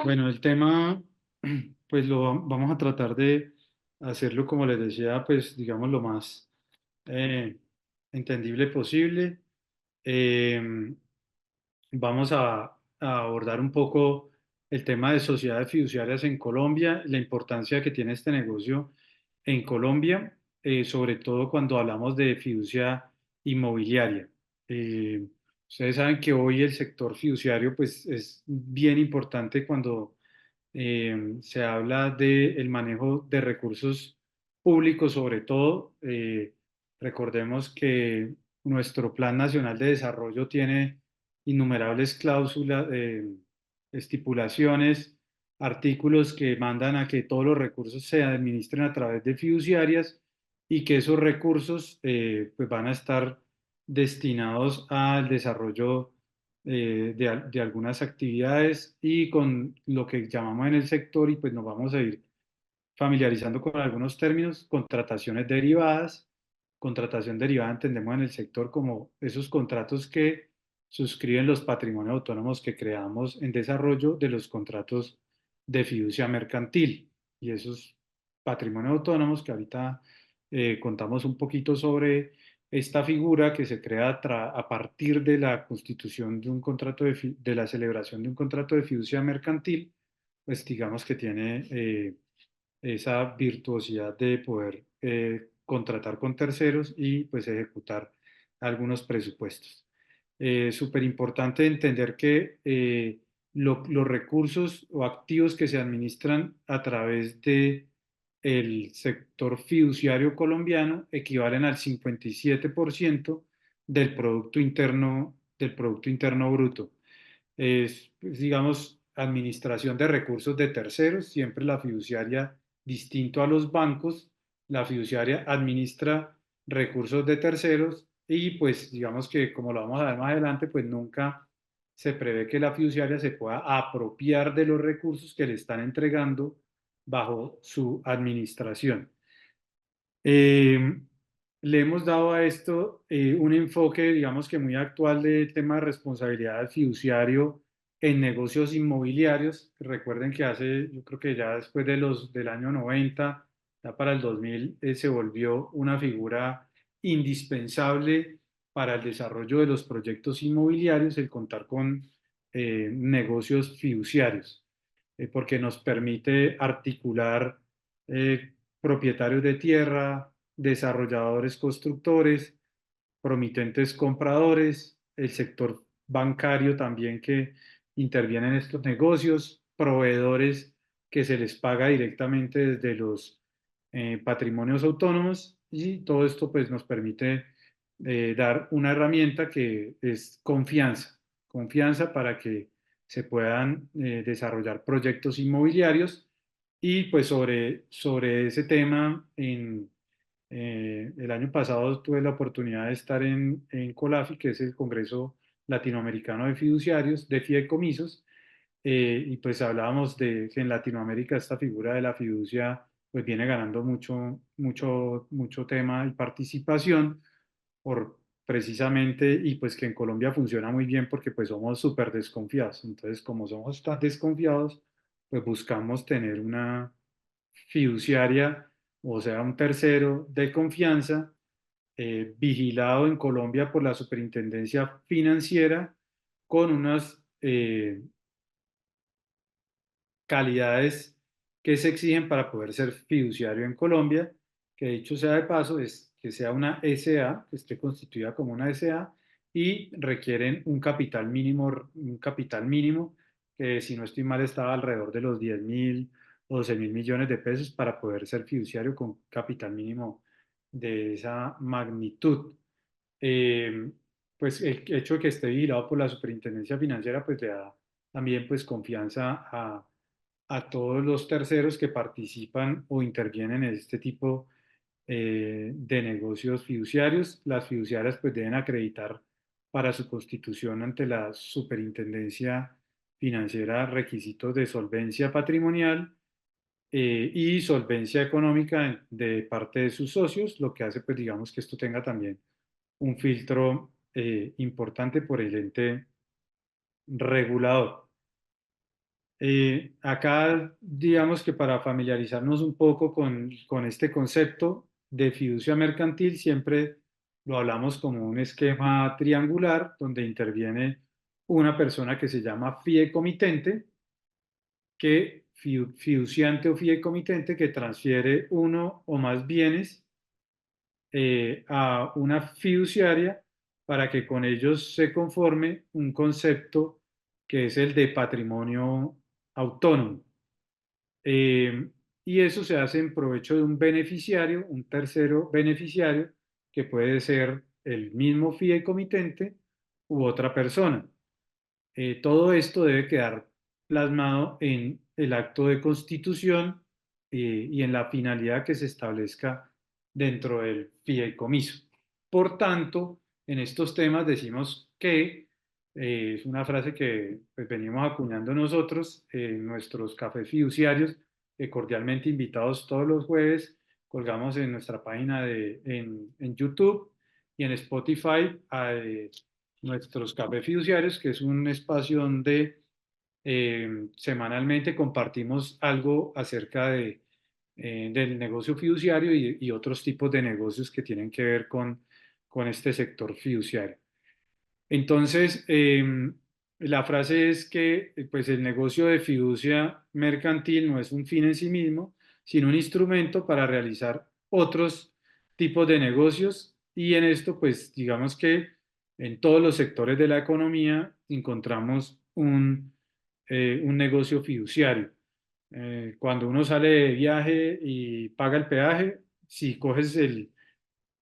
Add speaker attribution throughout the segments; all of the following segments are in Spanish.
Speaker 1: Bueno, el tema, pues vamos a tratar de hacerlo, como les decía, pues digamos lo más eh, entendible posible. Eh, Vamos a abordar un poco el tema de sociedades fiduciarias en Colombia, la importancia que tiene este negocio en Colombia, sobre todo cuando hablamos de fiducia inmobiliaria. Eh, Ustedes saben que hoy el sector fiduciario pues, es bien importante cuando se habla del manejo de recursos públicos, sobre todo. Recordemos que nuestro Plan Nacional de Desarrollo tiene innumerables cláusulas, estipulaciones, artículos que mandan a que todos los recursos se administren a través de fiduciarias y que esos recursos pues van a estar destinados al desarrollo de algunas actividades y con lo que llamamos en el sector, y pues nos vamos a ir familiarizando con algunos términos: contrataciones derivadas. Contratación derivada entendemos en el sector como esos contratos que suscriben los patrimonios autónomos que creamos en desarrollo de los contratos de fiducia mercantil. Y esos patrimonios autónomos que ahorita contamos un poquito sobre esta figura que se crea a partir de la constitución de un contrato de la celebración de un contrato de fiducia mercantil, pues digamos que tiene esa virtuosidad de poder contratar con terceros y pues ejecutar algunos presupuestos. Súper importante entender que los recursos o activos que se administran a través de el sector fiduciario colombiano equivalen al 57% del Producto Interno Bruto. Es, pues, digamos, administración de recursos de terceros. Siempre la fiduciaria, distinto a los bancos, la fiduciaria administra recursos de terceros y pues digamos que, como lo vamos a ver más adelante, pues nunca se prevé que la fiduciaria se pueda apropiar de los recursos que le están entregando bajo su administración. Eh, Le hemos dado a esto un enfoque, digamos que muy actual, del tema de responsabilidad fiduciario en negocios inmobiliarios. Recuerden que hace, yo creo que ya después del año 90, ya para el 2000, se volvió una figura indispensable para el desarrollo de los proyectos inmobiliarios, el contar con negocios fiduciarios, porque nos permite articular propietarios de tierra, desarrolladores constructores, promitentes compradores, el sector bancario también que interviene en estos negocios, proveedores que se les paga directamente desde los patrimonios autónomos, y todo esto pues nos permite dar una herramienta que es confianza, confianza para que se puedan desarrollar proyectos inmobiliarios. Y pues sobre ese tema, el año pasado tuve la oportunidad de estar en COLAFI, que es el Congreso Latinoamericano de Fiduciarios, de Fideicomisos, y pues hablábamos de que en Latinoamérica esta figura de la fiducia pues viene ganando mucho tema y participación por precisamente, y pues que en Colombia funciona muy bien porque pues somos súper desconfiados. Entonces, como somos tan desconfiados, pues buscamos tener una fiduciaria, o sea, un tercero de confianza, vigilado en Colombia por la Superintendencia Financiera, con unas calidades que se exigen para poder ser fiduciario en Colombia, que dicho sea de paso, es que sea una SA, que esté constituida como una SA, y requieren un capital mínimo, que si no estoy mal estaba alrededor de los 10.000 o 12.000 millones de pesos para poder ser fiduciario con capital mínimo de esa magnitud. Eh, pues el hecho de que esté vigilado por la Superintendencia Financiera pues le da también pues confianza a todos los terceros que participan o intervienen en este tipo de negocios fiduciarios. Las fiduciarias pues deben acreditar para su constitución ante la Superintendencia Financiera requisitos de solvencia patrimonial y solvencia económica de parte de sus socios, lo que hace pues digamos que esto tenga también un filtro importante por el ente regulador. Acá, digamos que para familiarizarnos un poco con este concepto de fiducia mercantil, siempre lo hablamos como un esquema triangular donde interviene una persona que se llama fideicomitente, fiduciante o fideicomitente que transfiere uno o más bienes a una fiduciaria para que con ellos se conforme un concepto que es el de patrimonio autónomo. Eh, y eso se hace en provecho de un beneficiario, un tercero beneficiario, que puede ser el mismo fideicomitente u otra persona. Todo esto debe quedar plasmado en el acto de constitución y en la finalidad que se establezca dentro del fideicomiso. Por tanto, en estos temas decimos que es una frase que pues, venimos acuñando nosotros en nuestros cafés fiduciarios, cordialmente invitados todos los jueves, colgamos en nuestra página en YouTube y en Spotify nuestros cafés fiduciarios, que es un espacio donde semanalmente compartimos algo acerca del negocio fiduciario y otros tipos de negocios que tienen que ver con este sector fiduciario. Entonces, la frase es que pues el negocio de fiducia mercantil no es un fin en sí mismo, sino un instrumento para realizar otros tipos de negocios y en esto pues digamos que en todos los sectores de la economía encontramos un negocio fiduciario. Cuando uno sale de viaje y paga el peaje, si coges el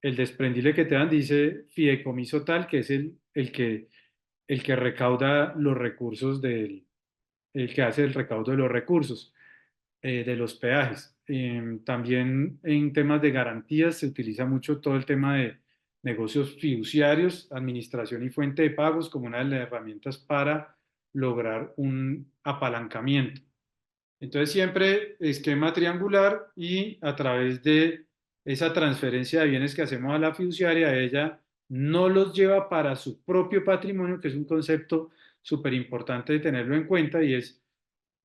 Speaker 1: desprendible que te dan, dice fideicomiso tal, que es el que recauda los recursos el que hace el recaudo de los recursos de los peajes. También en temas de garantías se utiliza mucho todo el tema de negocios fiduciarios, administración y fuente de pagos como una de las herramientas para lograr un apalancamiento. Entonces siempre esquema triangular y a través de esa transferencia de bienes que hacemos a la fiduciaria, ella no los lleva para su propio patrimonio, que es un concepto súper importante de tenerlo en cuenta y es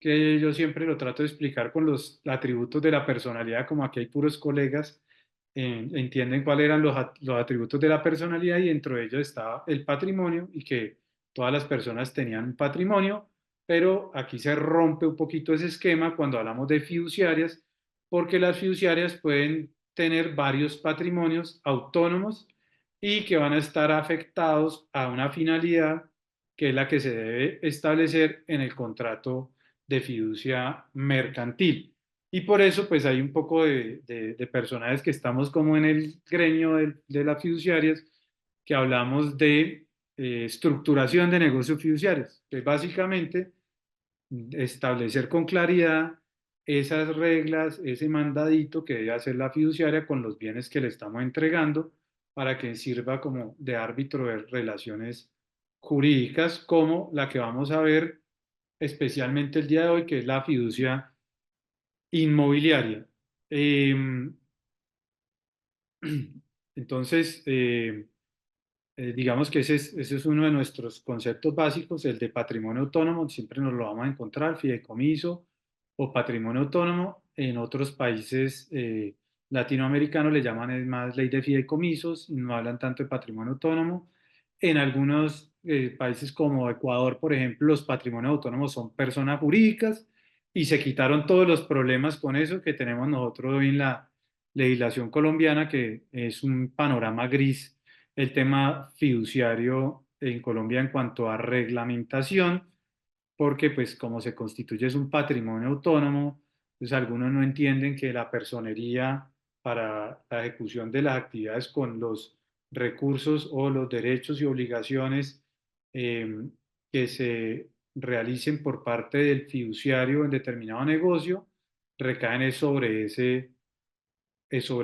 Speaker 1: que yo siempre lo trato de explicar con los atributos de la personalidad, como aquí hay puros colegas, entienden cuáles eran los atributos de la personalidad y dentro de ellos estaba el patrimonio y que todas las personas tenían un patrimonio, pero aquí se rompe un poquito ese esquema cuando hablamos de fiduciarias, porque las fiduciarias pueden tener varios patrimonios autónomos y que van a estar afectados a una finalidad que es la que se debe establecer en el contrato de fiducia mercantil. Y por eso, pues hay un poco de personajes que estamos como en el gremio de las fiduciarias, que hablamos de estructuración de negocios fiduciarios, que es básicamente establecer con claridad esas reglas, ese mandadito que debe hacer la fiduciaria con los bienes que le estamos entregando para que sirva como de árbitro de relaciones jurídicas, como la que vamos a ver especialmente el día de hoy, que es la fiducia inmobiliaria. Eh, entonces, digamos que ese es uno de nuestros conceptos básicos, el de patrimonio autónomo, siempre nos lo vamos a encontrar, fideicomiso o patrimonio autónomo. En otros países latinoamericanos le llaman es más ley de fideicomisos, no hablan tanto de patrimonio autónomo. En algunos países como Ecuador, por ejemplo, los patrimonios autónomos son personas jurídicas y se quitaron todos los problemas con eso que tenemos nosotros hoy en la legislación colombiana, que es un panorama gris el tema fiduciario en Colombia en cuanto a reglamentación, porque pues como se constituye es un patrimonio autónomo, pues algunos no entienden que la personería para la ejecución de las actividades con los recursos o los derechos y obligaciones eh, que se realicen por parte del fiduciario en determinado negocio recaen es sobre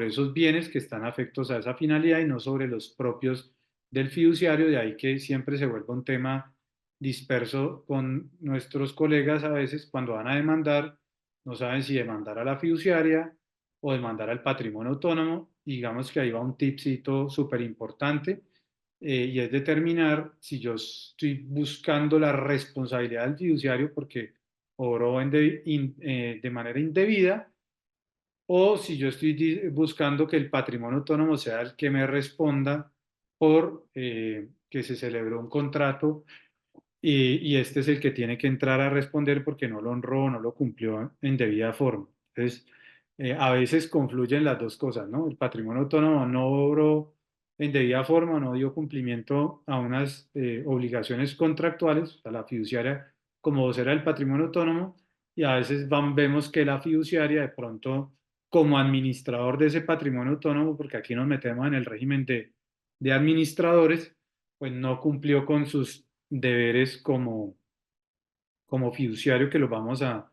Speaker 1: esos bienes que están afectos a esa finalidad y no sobre los propios del fiduciario, de ahí que siempre se vuelva un tema disperso con nuestros colegas a veces cuando van a demandar, no saben si demandar a la fiduciaria o demandar al patrimonio autónomo, y digamos que ahí va un tipcito súper importante y es determinar si yo estoy buscando la responsabilidad del fiduciario porque obró de manera indebida, o si yo estoy buscando que el patrimonio autónomo sea el que me responda por que se celebró un contrato y este es el que tiene que entrar a responder porque no lo honró, no lo cumplió en debida forma. Entonces, a veces confluyen las dos cosas, ¿no? El patrimonio autónomo no obró en debida forma, no dio cumplimiento a unas obligaciones contractuales, a la fiduciaria como vocera del patrimonio autónomo, y a veces vemos que la fiduciaria de pronto, como administrador de ese patrimonio autónomo, porque aquí nos metemos en el régimen de administradores, pues no cumplió con sus deberes como fiduciario, que los vamos a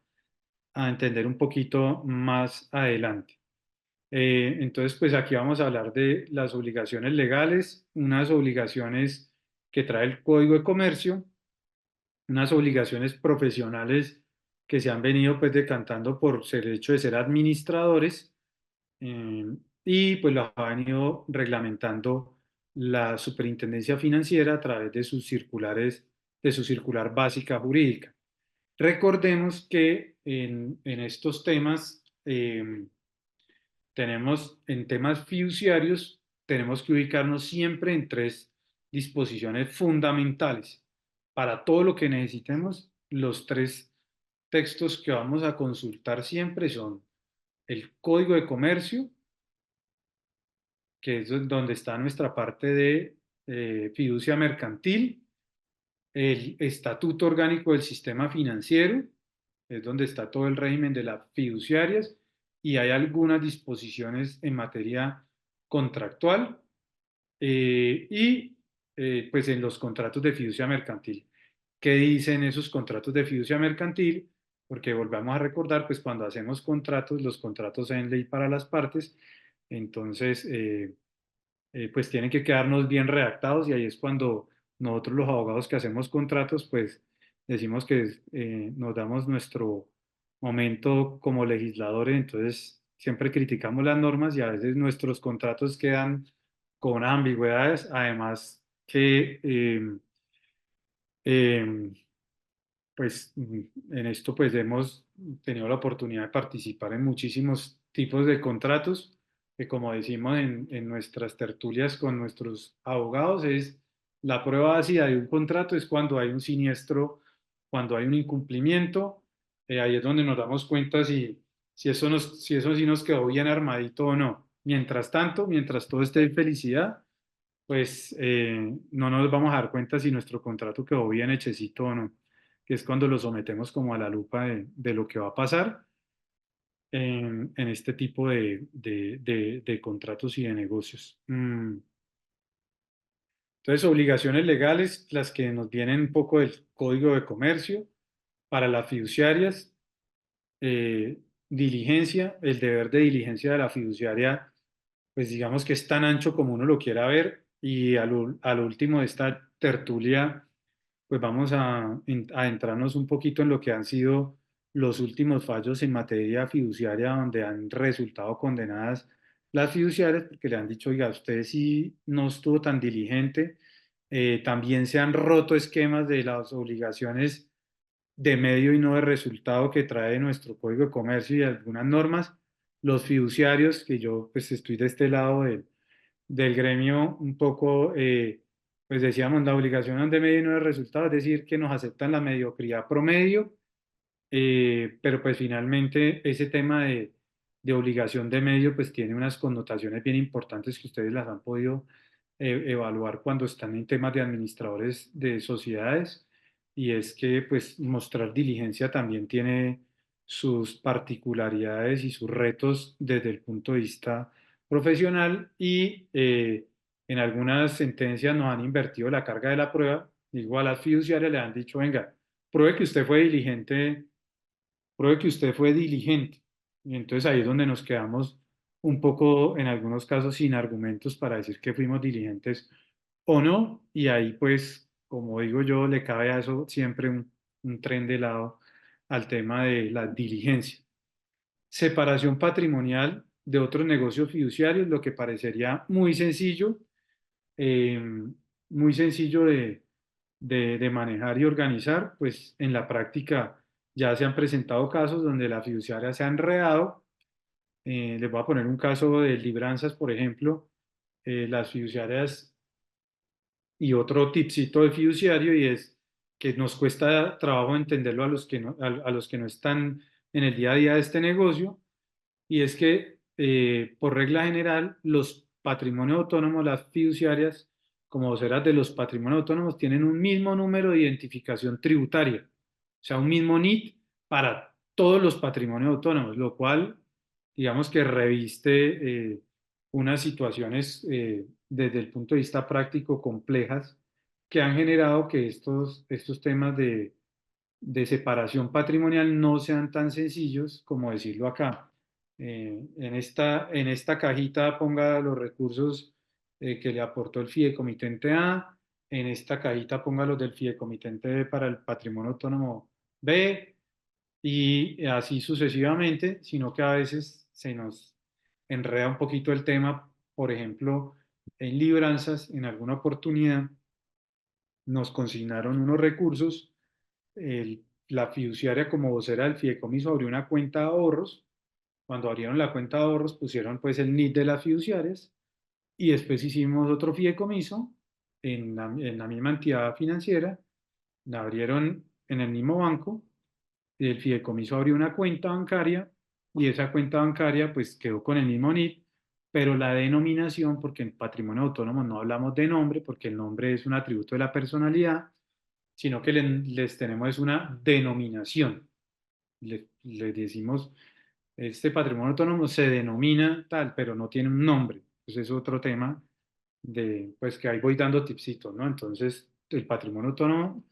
Speaker 1: entender un poquito más adelante. Entonces, pues aquí vamos a hablar de las obligaciones legales, unas obligaciones que trae el Código de Comercio, unas obligaciones profesionales que se han venido pues decantando por el hecho de ser administradores, eh, y pues lo ha venido reglamentando la Superintendencia Financiera a través de sus circulares, de su circular básica jurídica. Recordemos que en estos temas, en temas fiduciarios, tenemos que ubicarnos siempre en tres disposiciones fundamentales. Para todo lo que necesitemos, los tres textos que vamos a consultar siempre son el Código de Comercio, que es donde está nuestra parte de fiducia mercantil, el Estatuto Orgánico del Sistema Financiero, es donde está todo el régimen de las fiduciarias, y hay algunas disposiciones en materia contractual, y pues en los contratos de fiducia mercantil. ¿Qué dicen esos contratos de fiducia mercantil? Porque volvamos a recordar, pues cuando hacemos contratos, los contratos en ley para las partes, entonces pues tienen que quedarnos bien redactados, y ahí es cuando nosotros los abogados que hacemos contratos, pues decimos que nos damos nuestro momento como legisladores, entonces siempre criticamos las normas y a veces nuestros contratos quedan con ambigüedades, además que eh, pues en esto pues hemos tenido la oportunidad de participar en muchísimos tipos de contratos, que como decimos en nuestras tertulias con nuestros abogados, es la prueba ácida de un contrato es cuando hay un siniestro, cuando hay un incumplimiento, ahí es donde nos damos cuenta si eso sí nos quedó bien armadito o no. Mientras tanto, mientras todo esté en felicidad, pues no nos vamos a dar cuenta si nuestro contrato quedó bien hechecito o no, que es cuando lo sometemos como a la lupa de lo que va a pasar en este tipo de contratos y de negocios. Entonces, obligaciones legales, las que nos vienen un poco del Código de Comercio, para las fiduciarias, eh, diligencia, el deber de diligencia de la fiduciaria, pues digamos que es tan ancho como uno lo quiera ver, y al último de esta tertulia pues vamos a entrarnos un poquito en lo que han sido los últimos fallos en materia fiduciaria donde han resultado condenadas las fiduciarias porque le han dicho, oiga, usted sí no estuvo tan diligente. También se han roto esquemas de las obligaciones de medio y no de resultado que trae nuestro Código de Comercio y algunas normas. Los fiduciarios, que yo pues estoy de este lado del gremio un poco, pues decíamos, la obligación de medio y no de resultado, es decir, que nos aceptan la mediocridad promedio, pero pues finalmente ese tema de obligación de medio pues tiene unas connotaciones bien importantes que ustedes las han podido evaluar cuando están en temas de administradores de sociedades, y es que pues mostrar diligencia también tiene sus particularidades y sus retos desde el punto de vista profesional, y en algunas sentencias nos han invertido la carga de la prueba, igual a las fiduciarias le han dicho, venga, pruebe que usted fue diligente, pruebe que usted fue diligente. Y entonces ahí es donde nos quedamos un poco, en algunos casos, sin argumentos para decir que fuimos diligentes o no. Y ahí, pues, como digo yo, le cabe a eso siempre un tren de lado al tema de la diligencia. Separación patrimonial de otros negocios fiduciarios, lo que parecería eh, muy sencillo de manejar y organizar, pues en la práctica Ya se han presentado casos donde la fiduciaria se ha enredado. Les voy a poner un caso de libranzas, por ejemplo. Las fiduciarias y otro tipcito de fiduciario y es que nos cuesta trabajo entenderlo a los que no están en el día a día de este negocio y es que por regla general los patrimonios autónomos, las fiduciarias como voceras de los patrimonios autónomos tienen un mismo número de identificación tributaria, o sea, un mismo NIT para todos los patrimonios autónomos, lo cual digamos que reviste unas situaciones desde el punto de vista práctico complejas que han generado que estos temas de separación patrimonial no sean tan sencillos como decirlo acá. En esta cajita ponga los recursos que le aportó el fideicomitente A, en esta cajita ponga los del fideicomitente B para el patrimonio autónomo B, y así sucesivamente, sino que a veces se nos enreda un poquito el tema. Por ejemplo, en libranzas, en alguna oportunidad, nos consignaron unos recursos, la fiduciaria como vocera del fideicomiso abrió una cuenta de ahorros. Cuando abrieron la cuenta de ahorros pusieron pues el NIT de las fiduciarias y después hicimos otro fideicomiso en la misma entidad financiera, la abrieron en el mismo banco, el fideicomiso abrió una cuenta bancaria y esa cuenta bancaria pues quedó con el mismo NIT, pero la denominación, porque en patrimonio autónomo no hablamos de nombre, porque el nombre es un atributo de la personalidad, sino que les tenemos es una denominación. Les decimos, este patrimonio autónomo se denomina tal, pero no tiene un nombre. Pues es otro tema de, pues que ahí voy dando tipsitos, ¿no? Entonces, el patrimonio autónomo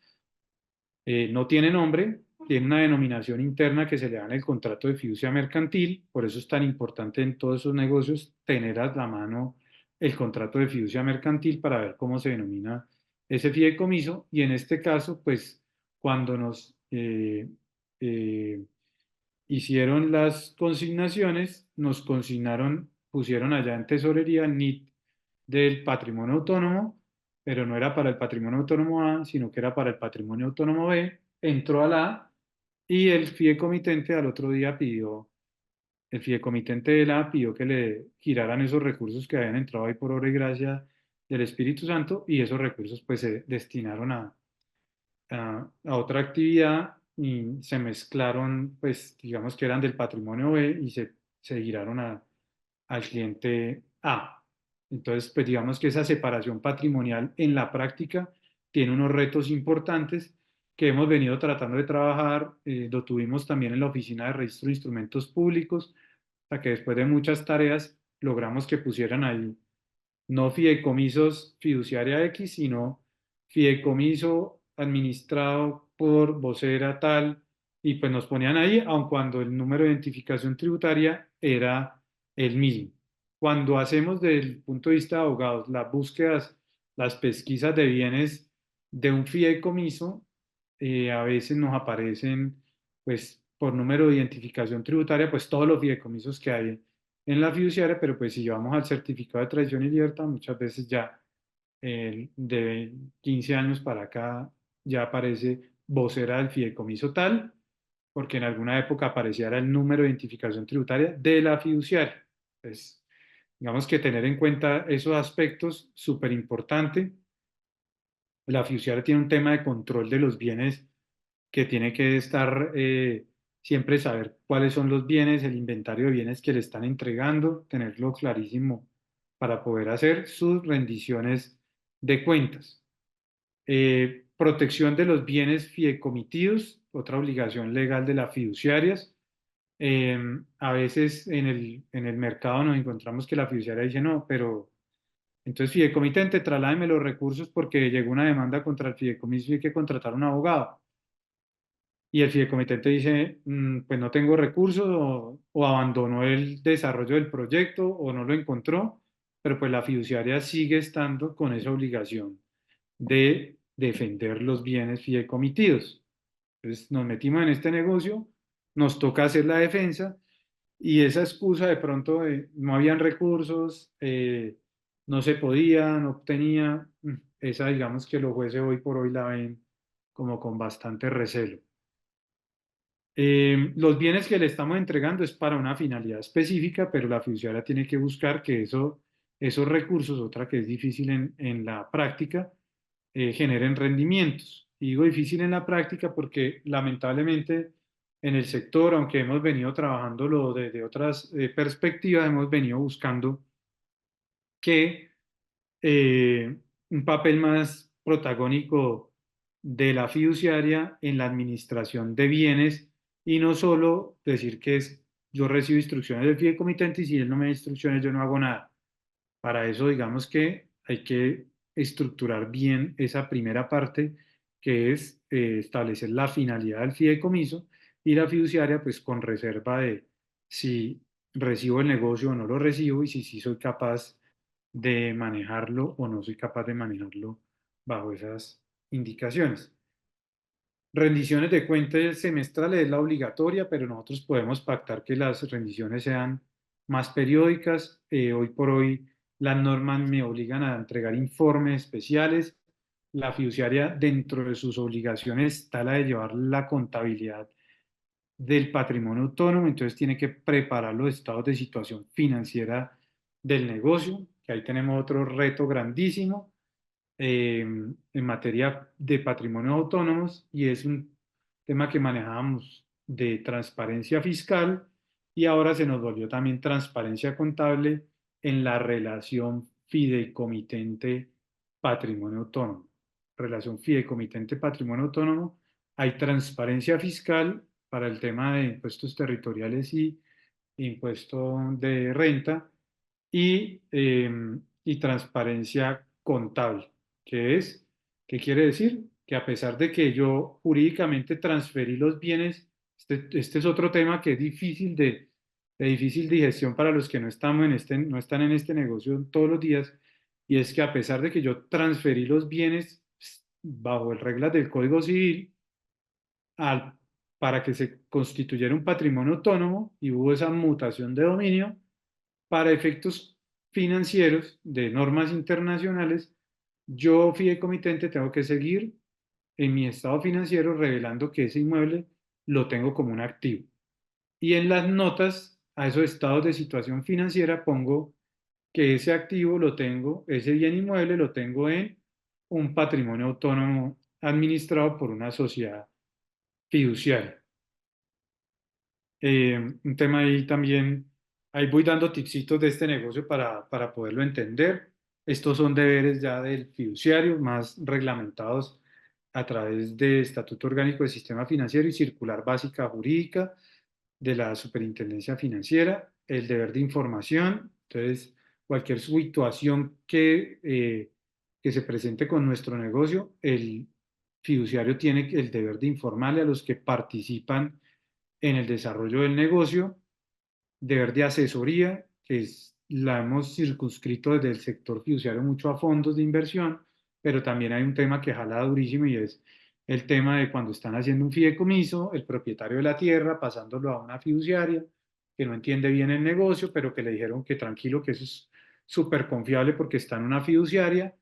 Speaker 1: no tiene nombre, tiene una denominación interna que se le da en el contrato de fiducia mercantil, por eso es tan importante en todos esos negocios tener a la mano el contrato de fiducia mercantil para ver cómo se denomina ese fideicomiso y en este caso, pues cuando nos eh, hicieron las consignaciones, nos consignaron, pusieron allá en tesorería el NIT del patrimonio autónomo, pero no era para el patrimonio autónomo A, sino que era para el patrimonio autónomo B, entró a la A y el fideicomitente al otro día pidió, el fideicomitente de la A pidió que le giraran esos recursos que habían entrado ahí por obra y gracia del Espíritu Santo y esos recursos pues se destinaron a otra actividad y se mezclaron, pues digamos que eran del patrimonio B y se giraron al cliente A. Entonces, pues digamos que esa separación patrimonial en la práctica tiene unos retos importantes que hemos venido tratando de trabajar. Lo tuvimos también en la Oficina de Registro de Instrumentos Públicos, hasta que después de muchas tareas logramos que pusieran ahí no fideicomisos fiduciaria X, sino fideicomiso administrado por vocera tal, y pues nos ponían ahí, aun cuando el número de identificación tributaria era el mismo. Cuando hacemos desde el punto de vista de abogados las búsquedas, las pesquisas de bienes de un fideicomiso, a veces nos aparecen, pues por número de identificación tributaria, pues todos los fideicomisos que hay en la fiduciaria, pero pues si llevamos al certificado de tradición y libertad, muchas veces ya de 15 años para acá ya aparece vocera del fideicomiso tal, porque en alguna época aparecía era el número de identificación tributaria de la fiduciaria. Pues digamos que tener en cuenta esos aspectos, súper importante. La fiduciaria tiene un tema de control de los bienes que tiene que estar siempre saber cuáles son los bienes, el inventario de bienes que le están entregando, tenerlo clarísimo para poder hacer sus rendiciones de cuentas. Protección de los bienes fideicomitidos, otra obligación legal de las fiduciarias. A veces en el mercado nos encontramos que la fiduciaria dice no, pero entonces fideicomitente, trasládeme los recursos porque llegó una demanda contra el fideicomiso y hay que contratar un abogado. Y el fideicomitente dice, pues no tengo recursos o abandonó el desarrollo del proyecto o no lo encontró, pero pues la fiduciaria sigue estando con esa obligación de defender los bienes fideicomitidos. Entonces nos metimos en este negocio, nos toca hacer la defensa y esa excusa de pronto de no habían recursos, no se podía, no obtenía, esa digamos que los jueces hoy por hoy la ven como con bastante recelo. Los bienes que le estamos entregando es para una finalidad específica, pero la fiduciaria tiene que buscar que esos recursos, otra que es difícil en la práctica, generen rendimientos. Y digo difícil en la práctica porque lamentablemente en el sector, aunque hemos venido trabajándolo desde otras perspectivas, hemos venido buscando que un papel más protagónico de la fiduciaria en la administración de bienes y no solo decir que es yo recibo instrucciones del fideicomitente y si él no me da instrucciones yo no hago nada. Para eso digamos que hay que estructurar bien esa primera parte que es establecer la finalidad del fideicomiso y la fiduciaria pues con reserva de si recibo el negocio o no lo recibo y si sí soy capaz de manejarlo o no soy capaz de manejarlo bajo esas indicaciones. Rendiciones de cuentas semestrales es la obligatoria, pero nosotros podemos pactar que las rendiciones sean más periódicas. Hoy por hoy las normas me obligan a entregar informes especiales. La fiduciaria dentro de sus obligaciones está la de llevar la contabilidad del patrimonio autónomo, entonces tiene que preparar los estados de situación financiera del negocio, que ahí tenemos otro reto grandísimo en materia de patrimonio autónomos y es un tema que manejábamos de transparencia fiscal y ahora se nos volvió también transparencia contable en la relación fideicomitente patrimonio autónomo. Relación fideicomitente patrimonio autónomo, hay transparencia fiscal para el tema de impuestos territoriales y impuesto de renta y transparencia contable, que es, ¿qué quiere decir? Que a pesar de que yo jurídicamente transferí los bienes, este es otro tema que es difícil de difícil digestión para los que no estamos no están en este negocio todos los días, y es que a pesar de que yo transferí los bienes bajo las reglas del Código Civil, al, para que se constituyera un patrimonio autónomo y hubo esa mutación de dominio, para efectos financieros de normas internacionales, yo, fideicomitente, tengo que seguir en mi estado financiero revelando que ese inmueble lo tengo como un activo. Y en las notas a esos estados de situación financiera pongo que ese activo lo tengo, ese bien inmueble lo tengo en un patrimonio autónomo administrado por una sociedad fiduciaria. Un tema ahí también, ahí voy dando tipsitos de este negocio para poderlo entender. Estos son deberes ya del fiduciario, más reglamentados a través de Estatuto Orgánico del Sistema Financiero y Circular Básica Jurídica de la Superintendencia Financiera, el deber de información. Entonces, cualquier situación que se presente con nuestro negocio, el fiduciario tiene el deber de informarle a los que participan en el desarrollo del negocio, deber de asesoría, que la hemos circunscrito desde el sector fiduciario mucho a fondos de inversión, pero también hay un tema que jala durísimo y es el tema de cuando están haciendo un fideicomiso, el propietario de la tierra pasándolo a una fiduciaria que no entiende bien el negocio, pero que le dijeron que tranquilo, que eso es súper confiable porque está en una fiduciaria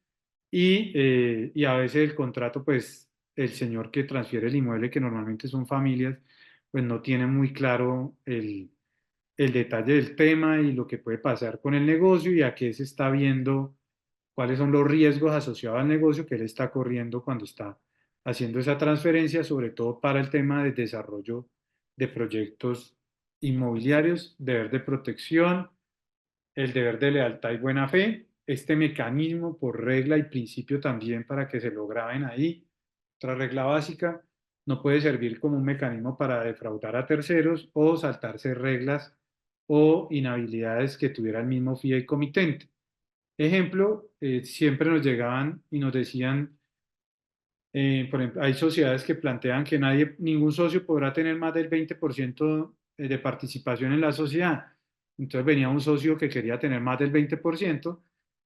Speaker 1: y a veces el contrato, pues el señor que transfiere el inmueble, que normalmente son familias, pues no tiene muy claro el detalle del tema y lo que puede pasar con el negocio y a qué se está viendo, cuáles son los riesgos asociados al negocio que él está corriendo cuando está haciendo esa transferencia, sobre todo para el tema de desarrollo de proyectos inmobiliarios, deber de protección, el deber de lealtad y buena fe, este mecanismo por regla y principio también para que se lo graben ahí. Otra regla básica, no puede servir como un mecanismo para defraudar a terceros o saltarse reglas o inhabilidades que tuviera el mismo fideicomitente. Ejemplo, siempre nos llegaban y nos decían, por ejemplo, hay sociedades que plantean que ningún socio podrá tener más del 20% de participación en la sociedad. Entonces venía un socio que quería tener más del 20%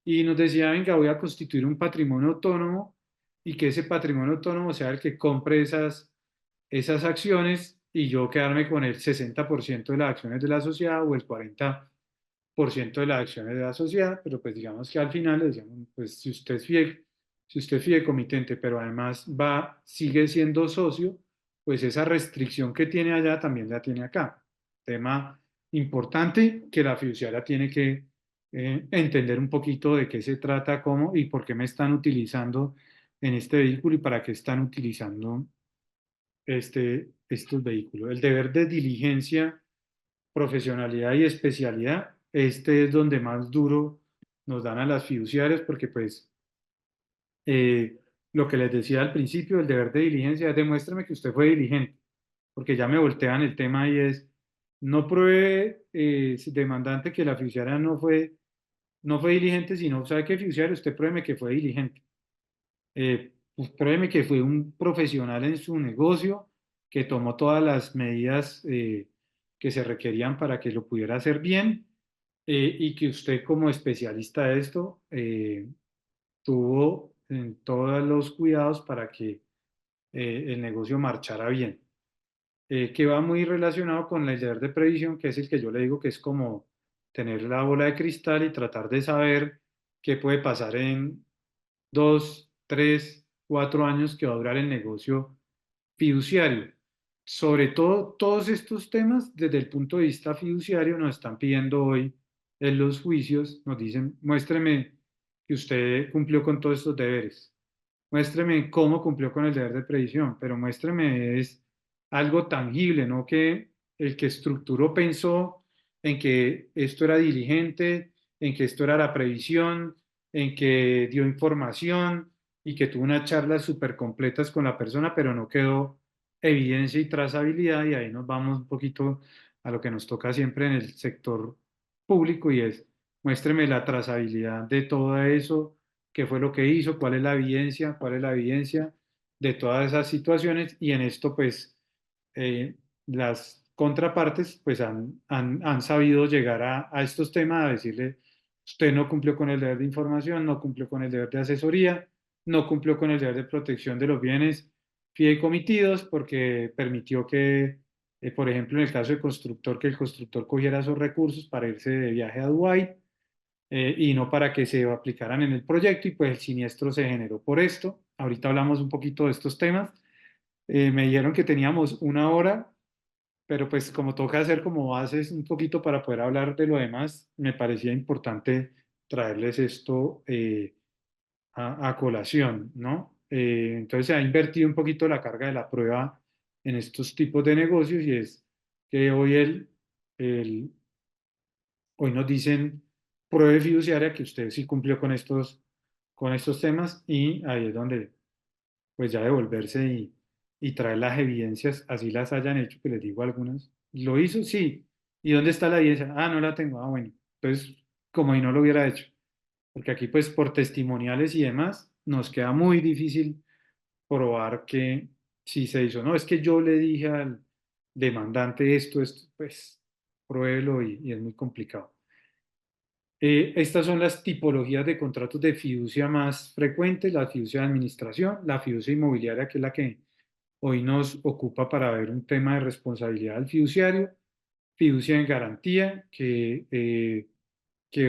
Speaker 1: y nos decía, venga, voy a constituir un patrimonio autónomo y que ese patrimonio autónomo sea el que compre esas acciones y yo quedarme con el 60% de las acciones de la sociedad o el 40% de las acciones de la sociedad, pero pues digamos que al final le decíamos, pues si usted es fideicomitente, pero además sigue siendo socio, pues esa restricción que tiene allá también la tiene acá. Tema importante que la fiduciaria tiene que entender un poquito de qué se trata, cómo y por qué me están utilizando en este vehículo y para qué están utilizando estos vehículos. El deber de diligencia, profesionalidad y especialidad, este es donde más duro nos dan a las fiduciarias porque pues eh, lo que les decía al principio, el deber de diligencia es demuéstrame que usted fue diligente, porque ya me voltean el tema y es, no pruebe demandante que la fiduciaria no fue diligente, sino, ¿sabe qué fiduciario? Usted pruébeme que fue diligente. Pues pruébeme que fue un profesional en su negocio, que tomó todas las medidas que se requerían para que lo pudiera hacer bien y que usted como especialista de esto tuvo en todos los cuidados para que el negocio marchara bien, que va muy relacionado con el deber de previsión, que es el que yo le digo que es como tener la bola de cristal y tratar de saber qué puede pasar en 2, 3, 4 años que va a durar el negocio fiduciario. Sobre todo, todos estos temas, desde el punto de vista fiduciario, nos están pidiendo hoy en los juicios, nos dicen, muéstreme que usted cumplió con todos estos deberes. Muéstreme cómo cumplió con el deber de previsión, pero muéstreme es algo tangible, no que el que estructuró pensó en que esto era diligente, en que esto era la previsión, en que dio información y que tuvo unas charlas súper completas con la persona, pero no quedó evidencia y trazabilidad y ahí nos vamos un poquito a lo que nos toca siempre en el sector público y es muéstreme la trazabilidad de todo eso, qué fue lo que hizo, cuál es la evidencia de todas esas situaciones y en esto pues las contrapartes pues han sabido llegar a estos temas a decirle, usted no cumplió con el deber de información, no cumplió con el deber de asesoría, no cumplió con el deber de protección de los bienes fideikomitidos porque permitió que, por ejemplo, en el caso del constructor, que el constructor cogiera esos recursos para irse de viaje a Dubái y no para que se aplicaran en el proyecto y pues el siniestro se generó por esto. Ahorita hablamos un poquito de estos temas. Me dijeron que teníamos 1 hora, pero pues como toca hacer como bases un poquito para poder hablar de lo demás, me parecía importante traerles esto a colación, ¿no? Entonces se ha invertido un poquito la carga de la prueba en estos tipos de negocios y es que el, hoy nos dicen pruebe fiduciaria que usted sí cumplió con estos temas y ahí es donde pues ya devolverse y traer las evidencias, así las hayan hecho, que les digo algunas. ¿Lo hizo? Sí. ¿Y dónde está la evidencia? Ah, no la tengo. Ah, bueno. Entonces, como si no lo hubiera hecho. Porque aquí pues por testimoniales y demás nos queda muy difícil probar que sí se hizo. No, es que yo le dije al demandante esto, pues pruébelo y es muy complicado. Estas son las tipologías de contratos de fiducia más frecuentes, la fiducia de administración, la fiducia inmobiliaria, que es la que hoy nos ocupa para ver un tema de responsabilidad del fiduciario, fiducia en garantía, que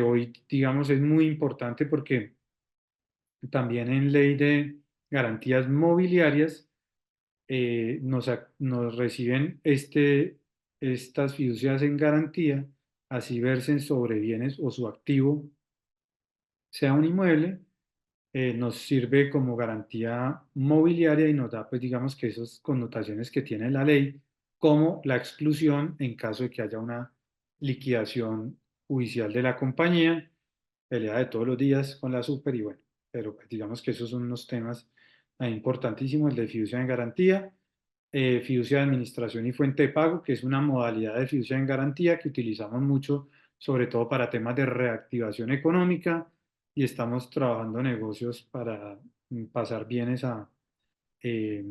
Speaker 1: hoy, digamos, es muy importante porque también en ley de garantías mobiliarias nos reciben estas fiducias en garantía, así versen sobre bienes o su activo sea un inmueble, nos sirve como garantía mobiliaria y nos da, pues digamos que esas connotaciones que tiene la ley, como la exclusión en caso de que haya una liquidación judicial de la compañía, pelea de todos los días con la super y bueno, pero pues, digamos que esos son unos temas importantísimos, el de fiducia en garantía, fiducia de administración y fuente de pago, que es una modalidad de fiducia en garantía que utilizamos mucho, sobre todo para temas de reactivación económica y estamos trabajando negocios para pasar bienes eh,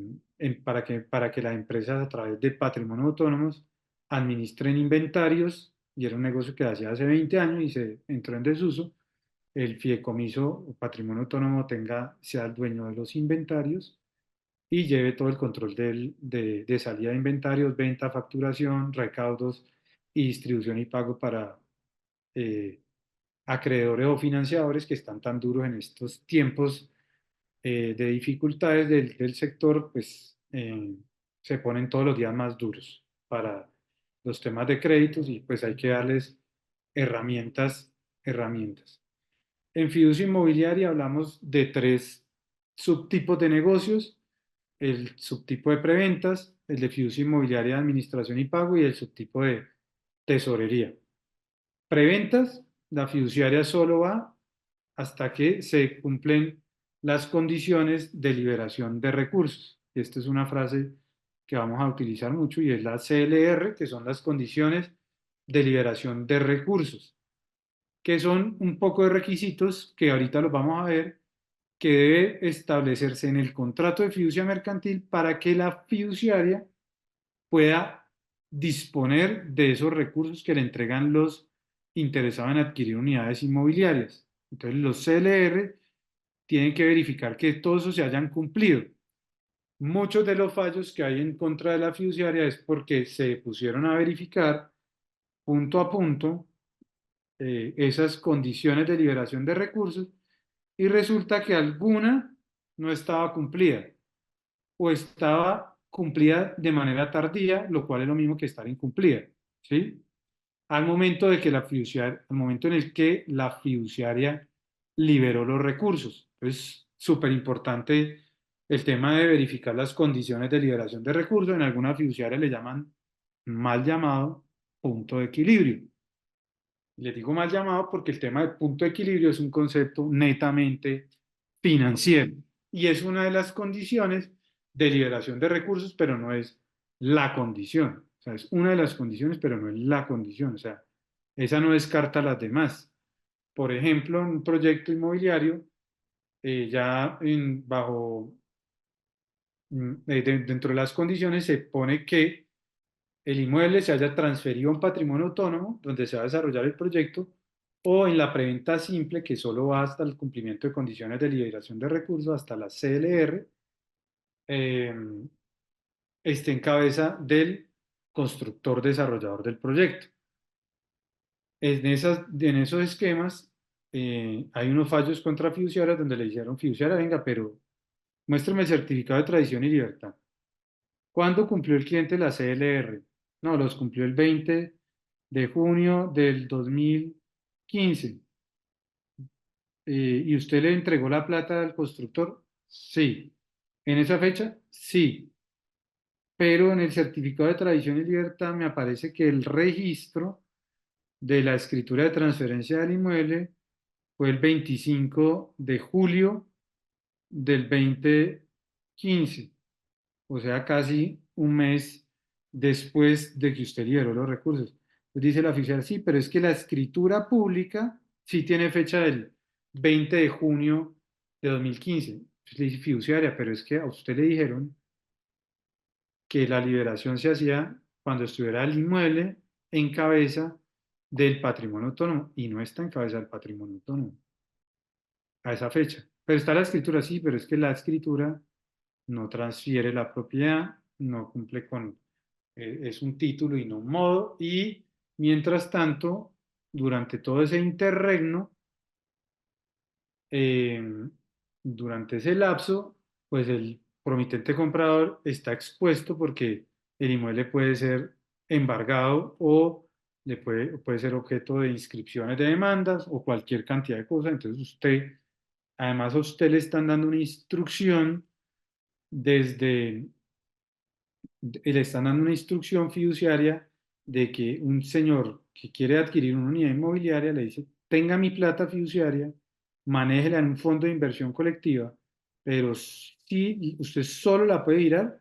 Speaker 1: para que las empresas a través de patrimonio autónomos administren inventarios y era un negocio que hacía hace 20 años y se entró en desuso. El fideicomiso o patrimonio autónomo sea el dueño de los inventarios y lleve todo el control de salida de inventarios, venta, facturación, recaudos y distribución y pago para eh, acreedores o financiadores que están tan duros en estos tiempos de dificultades del sector, pues se ponen todos los días más duros para los temas de créditos y pues hay que darles herramientas. En fiducia inmobiliaria hablamos de tres subtipos de negocios: el subtipo de preventas, el de fiducia inmobiliaria de administración y pago y el subtipo de tesorería. Preventas, la fiduciaria solo va hasta que se cumplen las condiciones de liberación de recursos. Esta es una frase que vamos a utilizar mucho y es la CLR, que son las condiciones de liberación de recursos, que son un poco de requisitos que ahorita los vamos a ver, que debe establecerse en el contrato de fiducia mercantil para que la fiduciaria pueda disponer de esos recursos que le entregan los interesados en adquirir unidades inmobiliarias. Entonces, los CLR tienen que verificar que todo eso se hayan cumplido. Muchos de los fallos que hay en contra de la fiduciaria es porque se pusieron a verificar punto a punto esas condiciones de liberación de recursos y resulta que alguna no estaba cumplida o estaba cumplida de manera tardía, lo cual es lo mismo que estar incumplida, ¿sí? Al momento de que al momento en el que la fiduciaria liberó los recursos. Es súper importante el tema de verificar las condiciones de liberación de recursos. En alguna fiduciaria le llaman mal llamado punto de equilibrio. Les digo mal llamado porque el tema de punto de equilibrio es un concepto netamente financiero y es una de las condiciones de liberación de recursos, pero no es la condición. O sea, es una de las condiciones, pero no es la condición. O sea, esa no descarta las demás. Por ejemplo, en un proyecto inmobiliario, bajo, dentro de las condiciones se pone que el inmueble se haya transferido a un patrimonio autónomo donde se va a desarrollar el proyecto o en la preventa simple que solo va hasta el cumplimiento de condiciones de liberación de recursos, hasta la CLR, eh, esté en cabeza del constructor desarrollador del proyecto. En esos esquemas hay unos fallos contra fiduciarias donde le dijeron: fiduciaria, venga, pero muéstrame el certificado de tradición y libertad. ¿Cuándo cumplió el cliente la CLR? No, los cumplió el 20 de junio del 2015. ¿Y usted le entregó la plata al constructor? Sí. ¿En esa fecha? Sí. Pero en el certificado de tradición y libertad me aparece que el registro de la escritura de transferencia del inmueble fue el 25 de julio del 2015, o sea, casi un mes después de que usted liberó los recursos. Pues dice la oficial: sí, pero es que la escritura pública sí tiene fecha del 20 de junio de 2015. Entonces le dice: fiduciaria, pero es que a usted le dijeron que la liberación se hacía cuando estuviera el inmueble en cabeza del patrimonio autónomo y no está en cabeza del patrimonio autónomo a esa fecha. Pero está la escritura, sí, pero es que la escritura no transfiere la propiedad, no cumple con, es un título y no un modo, y mientras tanto, durante todo ese interregno, eh, durante ese lapso, pues el promitente comprador está expuesto porque el inmueble puede ser embargado o puede ser objeto de inscripciones de demandas o cualquier cantidad de cosas. Entonces además a usted le están dando una instrucción desde le están dando una instrucción fiduciaria de que un señor que quiere adquirir una unidad inmobiliaria le dice: tenga mi plata fiduciaria, manéjela en un fondo de inversión colectiva, pero sí, usted solo la puede girar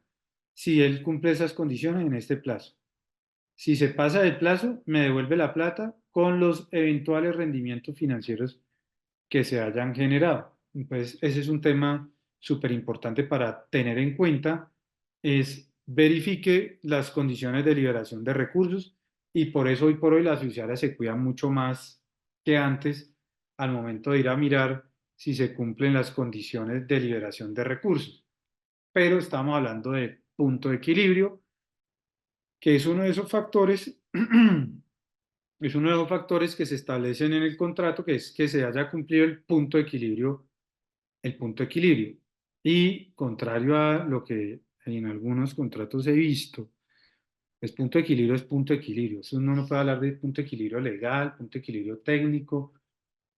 Speaker 1: si él cumple esas condiciones en este plazo. Si se pasa del plazo, me devuelve la plata con los eventuales rendimientos financieros que se hayan generado. Pues ese es un tema súper importante para tener en cuenta, es verifique las condiciones de liberación de recursos y por eso hoy por hoy las fiduciarias se cuidan mucho más que antes al momento de ir a mirar si se cumplen las condiciones de liberación de recursos. Pero estamos hablando de punto de equilibrio, que es uno de esos factores es uno de los factores que se establecen en el contrato, que es que se haya cumplido el punto de equilibrio. Y contrario a lo que en algunos contratos he visto, es punto de equilibrio, es punto de equilibrio. Eso uno no puede hablar de punto de equilibrio legal, punto de equilibrio técnico.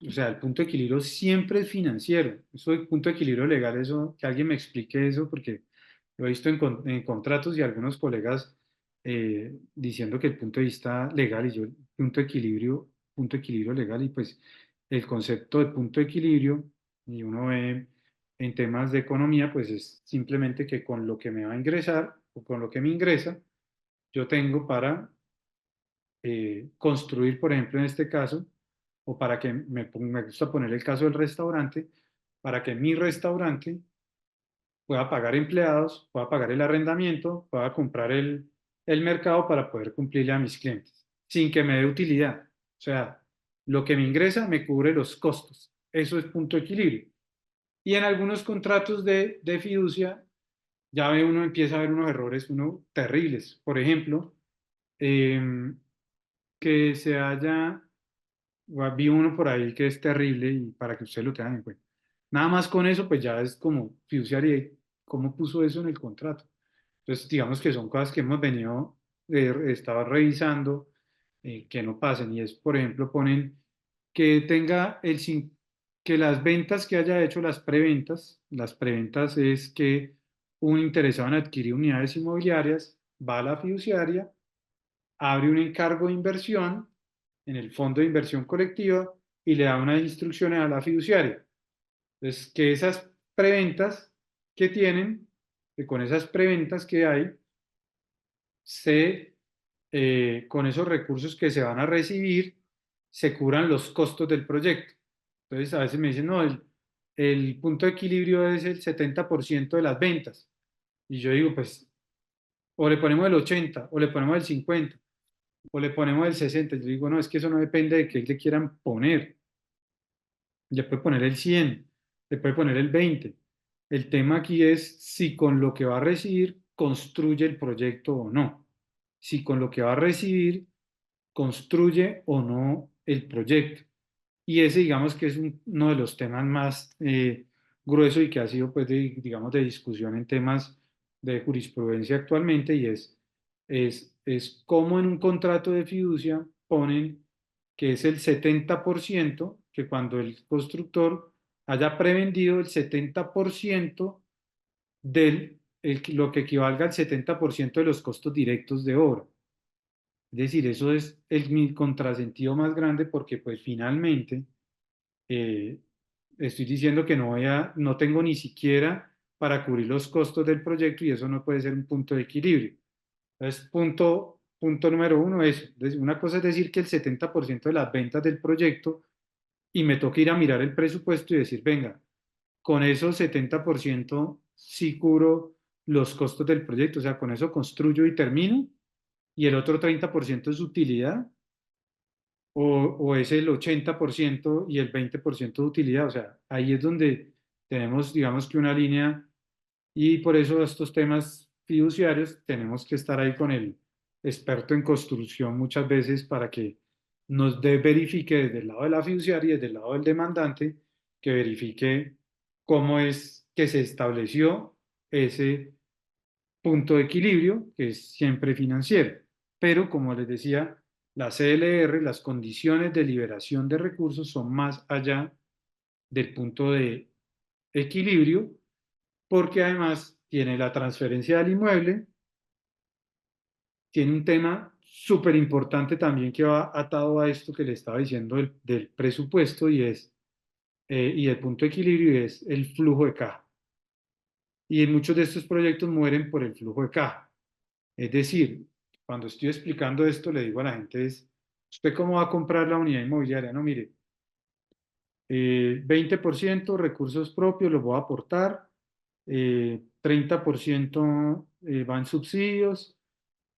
Speaker 1: O sea, el punto de equilibrio siempre es financiero. Eso del punto de equilibrio legal, eso, que alguien me explique eso, porque lo he visto en contratos y algunos colegas diciendo que el punto de vista legal y yo, punto de equilibrio legal, y pues el concepto de punto de equilibrio, y uno ve en temas de economía, pues es simplemente que con lo que me va a ingresar o con lo que me ingresa, yo tengo para construir, por ejemplo, en este caso, o para que me gusta poner el caso del restaurante, para que mi restaurante pueda pagar empleados, pueda pagar el arrendamiento, pueda comprar el mercado para poder cumplirle a mis clientes, sin que me dé utilidad. O sea, lo que me ingresa me cubre los costos. Eso es punto de equilibrio. Y en algunos contratos de fiducia, ya ve uno empieza a ver unos errores, uno terribles. Por ejemplo, eh, que se haya vi uno por ahí que es terrible y para que ustedes lo tengan en cuenta. Nada más con eso, pues ya es como fiduciaria, y ¿cómo puso eso en el contrato? Entonces, digamos que son cosas que hemos venido, estaba revisando, que no pasen. Y es, por ejemplo, ponen que tenga que las ventas que haya hecho, las preventas es que un interesado en adquirir unidades inmobiliarias va a la fiduciaria, abre un encargo de inversión en el fondo de inversión colectiva y le da unas instrucciones a la fiduciaria. Entonces, que esas preventas que tienen, que con esas preventas que hay, con esos recursos que se van a recibir, se cubran los costos del proyecto. Entonces, a veces me dicen, no, el punto de equilibrio es el 70% de las ventas. Y yo digo, pues, o le ponemos el 80, o le ponemos el 50, o le ponemos el 60. Yo digo, no, es que eso no depende de qué le quieran poner. Le puede poner el 100, le puede poner el 20. El tema aquí es si con lo que va a recibir construye el proyecto o no. Si con lo que va a recibir construye o no el proyecto. Y ese, digamos que es uno de los temas más gruesos y que ha sido, pues, digamos, de discusión en temas de jurisprudencia actualmente, y es cómo en un contrato de fiducia ponen que es el 70%, que cuando el constructor haya prevendido el 70% lo que equivalga al 70% de los costos directos de obra. Es decir, eso es mi contrasentido más grande porque pues finalmente eh, estoy diciendo que no tengo ni siquiera para cubrir los costos del proyecto y eso no puede ser un punto de equilibrio. Entonces, punto número uno es, una cosa es decir que el 70% de las ventas del proyecto y me toca ir a mirar el presupuesto y decir, venga, con esos 70% sí cubro los costos del proyecto, o sea, con eso construyo y termino, y el otro 30% es utilidad, o es el 80% y el 20% de utilidad, o sea, ahí es donde tenemos, digamos que una línea, y por eso estos temas fiduciarios tenemos que estar ahí con el experto en construcción muchas veces para que verifique desde el lado de la fiduciaria y desde el lado del demandante, que verifique cómo es que se estableció ese punto de equilibrio, que es siempre financiero. Pero, como les decía, la CLR, las condiciones de liberación de recursos son más allá del punto de equilibrio, porque además tiene la transferencia del inmueble, tiene un tema súper importante también que va atado a esto que le estaba diciendo del presupuesto y el punto de equilibrio, y es el flujo de caja. Y muchos de estos proyectos mueren por el flujo de caja. Es decir, cuando estoy explicando esto, le digo a la gente es, ¿usted cómo va a comprar la unidad inmobiliaria? No, mire, 20% recursos propios los voy a aportar, 30% va en subsidios,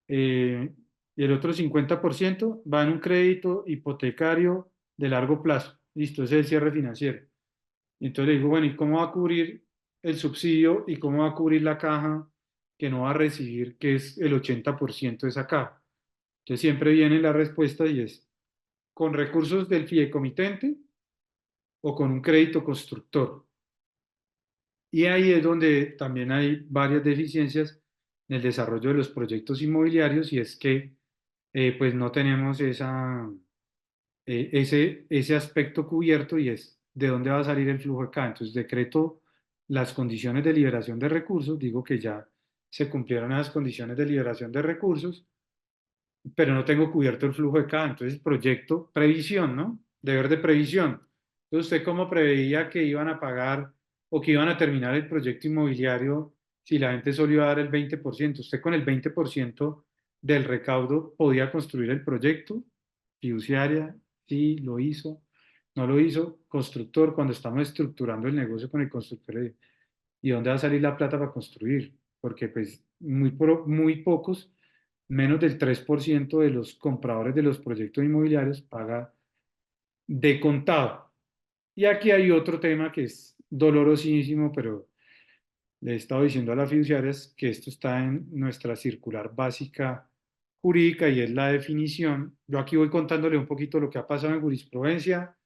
Speaker 1: eh, y el otro 50% va en un crédito hipotecario de largo plazo. Listo, ese es el cierre financiero. Entonces le digo, bueno, ¿y cómo va a cubrir el subsidio y cómo va a cubrir la caja que no va a recibir, que es el 80% de esa caja? Entonces siempre viene la respuesta y es con recursos del fideicomitente o con un crédito constructor. Y ahí es donde también hay varias deficiencias en el desarrollo de los proyectos inmobiliarios y es que pues no tenemos ese aspecto cubierto y es de dónde va a salir el flujo de caja. Entonces decreto las condiciones de liberación de recursos, digo que ya se cumplieron esas condiciones de liberación de recursos, pero no tengo cubierto el flujo de caja. Entonces proyecto previsión, ¿no? Deber de previsión. Entonces, ¿usted cómo preveía que iban a pagar o que iban a terminar el proyecto inmobiliario si la gente solo iba a dar el 20%? Usted con el 20% del recaudo podía construir el proyecto. Fiduciaria, sí, lo hizo. No lo hizo. Constructor, cuando estamos estructurando el negocio con el constructor, ¿y dónde va a salir la plata para construir? Porque pues muy pocos, menos del 3% de los compradores de los proyectos inmobiliarios paga de contado. Y aquí hay otro tema que es dolorosísimo, pero le he estado diciendo a las fiduciarias que esto está en nuestra circular básica jurídica y es la definición. Yo aquí voy contándole un poquito lo que ha pasado en jurisprudencia,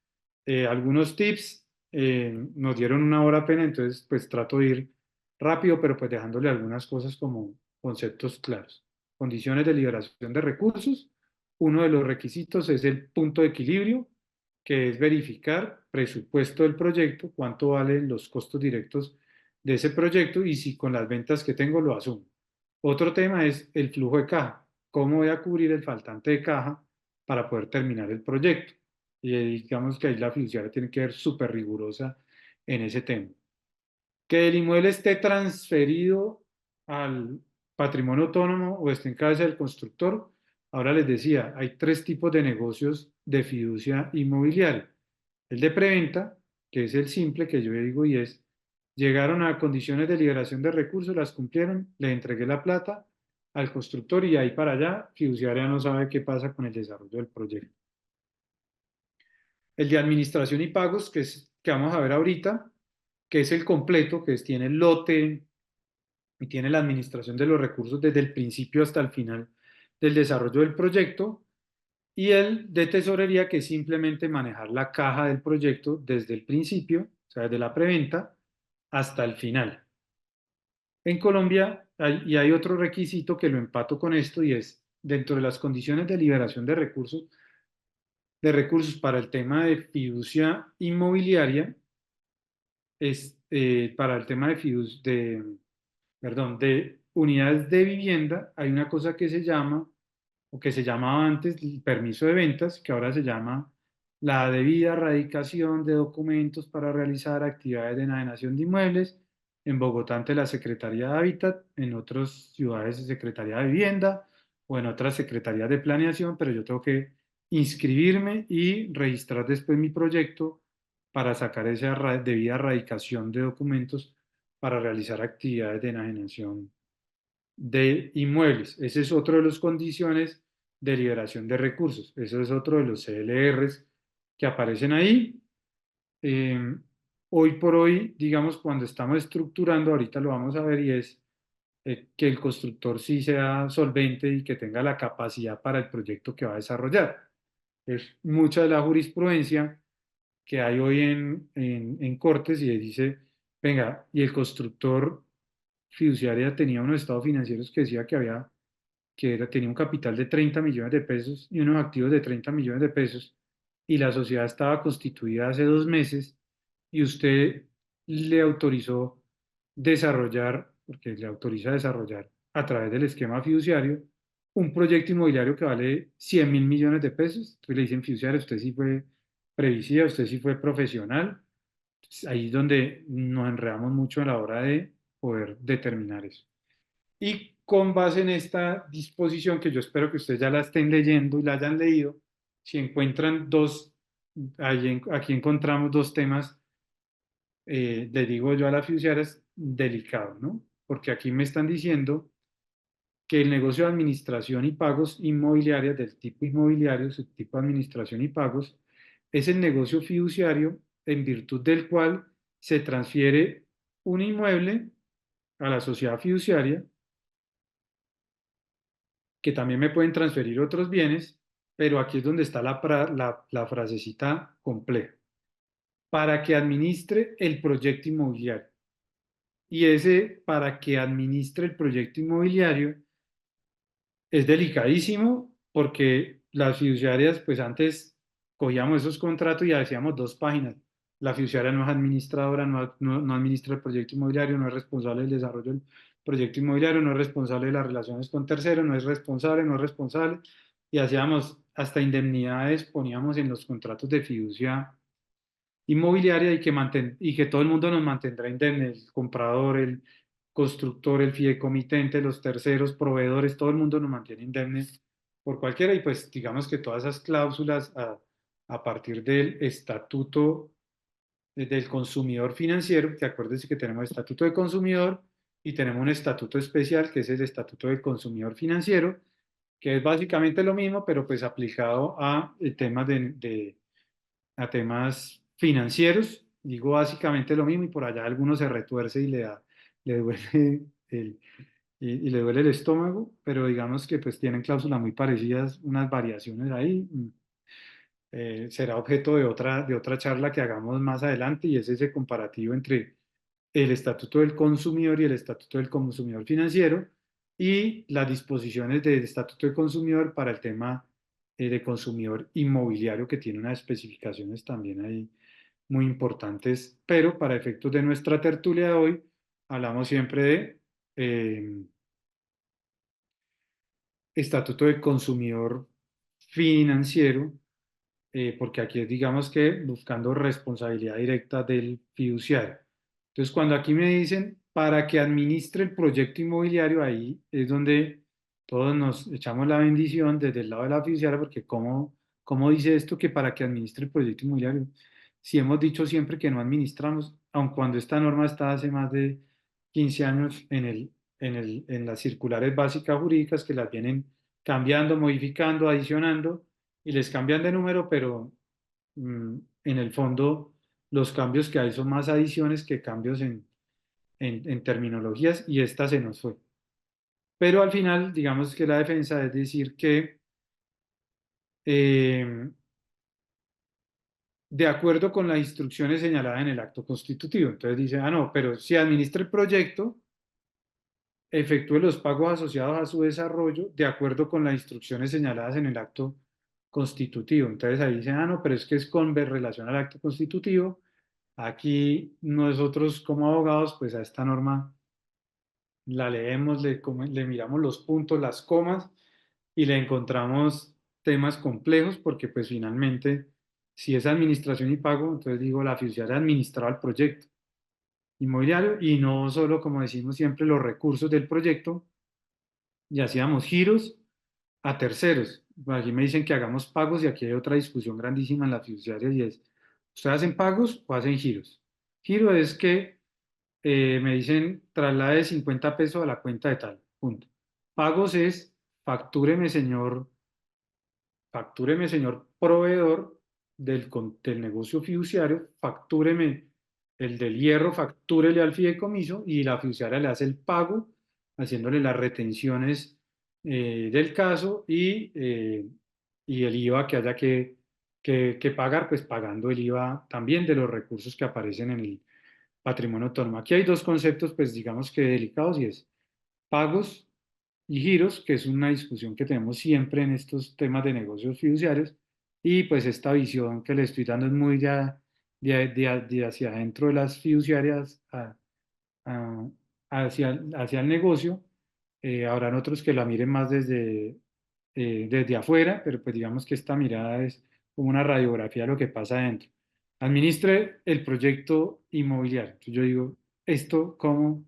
Speaker 1: algunos tips. Nos dieron una hora apenas, entonces pues trato de ir rápido, pero pues dejándole algunas cosas como conceptos claros. Condiciones de liberación de recursos. Uno de los requisitos es el punto de equilibrio, que es verificar presupuesto del proyecto, cuánto valen los costos directos de ese proyecto y si con las ventas que tengo lo asumo. Otro tema es el flujo de caja. ¿Cómo voy a cubrir el faltante de caja para poder terminar el proyecto? Y digamos que ahí la fiduciaria tiene que ser súper rigurosa en ese tema. Que el inmueble esté transferido al patrimonio autónomo o esté en cabeza del constructor. Ahora les decía, hay tres tipos de negocios de fiducia inmobiliaria. El de preventa, que es el simple que yo digo y es, llegaron a condiciones de liberación de recursos, las cumplieron, le entregué la plata al constructor y ahí para allá, fiduciaria no sabe qué pasa con el desarrollo del proyecto. El de administración y pagos, que es que vamos a ver ahorita, que es el completo, que es, tiene el lote y tiene la administración de los recursos desde el principio hasta el final del desarrollo del proyecto. Y el de tesorería, que es simplemente manejar la caja del proyecto desde el principio, o sea, desde la preventa hasta el final. En Colombia hay otro requisito que lo empato con esto y es dentro de las condiciones de liberación de recursos para el tema de fiducia inmobiliaria, es para el tema perdón, de unidades de vivienda, hay una cosa que se llama, o que se llamaba antes el permiso de ventas, que ahora se llama la debida erradicación de documentos para realizar actividades de enajenación de inmuebles. En Bogotá ante la Secretaría de Hábitat, en otras ciudades Secretaría de Vivienda o en otras Secretarías de Planeación, pero yo tengo que inscribirme y registrar después mi proyecto para sacar esa debida erradicación de documentos para realizar actividades de enajenación de inmuebles. Ese es otro de las condiciones de liberación de recursos. Eso es otro de los CLRs que aparecen ahí. Eh, Hoy por hoy, digamos, cuando estamos estructurando, ahorita lo vamos a ver, y es que el constructor sí sea solvente y que tenga la capacidad para el proyecto que va a desarrollar. Es mucha de la jurisprudencia que hay hoy en Cortes y dice, venga, y el constructor fiduciaria tenía unos estados financieros que decía tenía un capital de 30 millones de pesos y unos activos de 30 millones de pesos y la sociedad estaba constituida hace 2 meses y usted le autorizó desarrollar, porque le autoriza desarrollar a través del esquema fiduciario, un proyecto inmobiliario que vale 100.000 millones de pesos. Entonces le dicen fiduciario, usted sí fue previsiva, usted sí fue profesional. Entonces, ahí es donde nos enredamos mucho a la hora de poder determinar eso. Y con base en esta disposición, que yo espero que ustedes ya la estén leyendo y la hayan leído, si encuentran aquí encontramos dos temas, le digo yo a las fiduciarias, delicados, ¿no? Porque aquí me están diciendo que el negocio de administración y pagos inmobiliarias del tipo inmobiliario, su tipo de administración y pagos, es el negocio fiduciario en virtud del cual se transfiere un inmueble a la sociedad fiduciaria, que también me pueden transferir otros bienes, pero aquí es donde está la frasecita compleja, para que administre el proyecto inmobiliario. y ese para que administre el proyecto inmobiliario es delicadísimo porque las fiduciarias, pues antes cogíamos esos contratos y hacíamos dos páginas. La fiduciaria no es administradora, no administra el proyecto inmobiliario, no es responsable del desarrollo del proyecto inmobiliario, no es responsable de las relaciones con terceros, no es responsable. Y hacíamos hasta indemnidades, poníamos en los contratos de fiducia inmobiliaria y que todo el mundo nos mantendrá indemne, el comprador, el constructor, el fideicomitente, los terceros, proveedores, todo el mundo nos mantiene indemnes por cualquiera y pues digamos que todas esas cláusulas a partir del estatuto del consumidor financiero, que acuérdense que tenemos estatuto de consumidor y tenemos un estatuto especial que es el estatuto del consumidor financiero, que es básicamente lo mismo, pero pues aplicado a temas a temas financieros. Digo básicamente lo mismo y por allá alguno se retuerce y le duele el, y le duele el estómago, pero digamos que pues tienen cláusulas muy parecidas, unas variaciones ahí. Será objeto de otra charla que hagamos más adelante y es ese comparativo entre el Estatuto del Consumidor y el Estatuto del Consumidor Financiero y las disposiciones del Estatuto del Consumidor para el tema de consumidor inmobiliario que tiene unas especificaciones también ahí muy importantes, pero para efectos de nuestra tertulia de hoy hablamos siempre de Estatuto del Consumidor Financiero, porque aquí es, digamos que, buscando responsabilidad directa del fiduciario. Entonces, cuando aquí me dicen para que administre el proyecto inmobiliario, ahí es donde todos nos echamos la bendición desde el lado de la fiduciaria, porque ¿cómo dice esto que para que administre el proyecto inmobiliario? Si hemos dicho siempre que no administramos, aun cuando esta norma está hace más de 15 años en las circulares básicas jurídicas que las vienen cambiando, modificando, adicionando y les cambian de número, pero en el fondo los cambios que hay son más adiciones que cambios en terminologías y esta se nos fue. Pero al final, digamos que la defensa es decir que eh, de acuerdo con las instrucciones señaladas en el acto constitutivo. Entonces dice, ah, no, pero si administra el proyecto, efectúe los pagos asociados a su desarrollo de acuerdo con las instrucciones señaladas en el acto constitutivo. Entonces ahí dicen, ah, no, pero es que es con relación al acto constitutivo. Aquí nosotros como abogados, pues a esta norma la leemos, le miramos los puntos, las comas y le encontramos temas complejos porque pues finalmente, si es administración y pago, entonces digo, la fiduciaria administraba el proyecto inmobiliario y no solo, como decimos siempre, los recursos del proyecto y hacíamos giros a terceros. Aquí me dicen que hagamos pagos y aquí hay otra discusión grandísima en la fiduciaria y es, ¿ustedes hacen pagos o hacen giros? Giro es que me dicen traslade 50 pesos a la cuenta de tal, punto. Pagos es factúreme señor proveedor del negocio fiduciario, factúreme el del hierro, factúrele al fideicomiso y la fiduciaria le hace el pago, haciéndole las retenciones del caso y el IVA que haya que pagar, pues pagando el IVA también de los recursos que aparecen en el patrimonio autónomo. Aquí hay dos conceptos, pues digamos que delicados y es pagos y giros, que es una discusión que tenemos siempre en estos temas de negocios fiduciarios, y pues esta visión que le estoy dando es muy de hacia adentro de las fiduciarias a- hacia el negocio. Habrán otros que la miren más desde afuera, pero pues digamos que esta mirada es como una radiografía de lo que pasa adentro. Administre el proyecto inmobiliario. Entonces yo digo, ¿esto cómo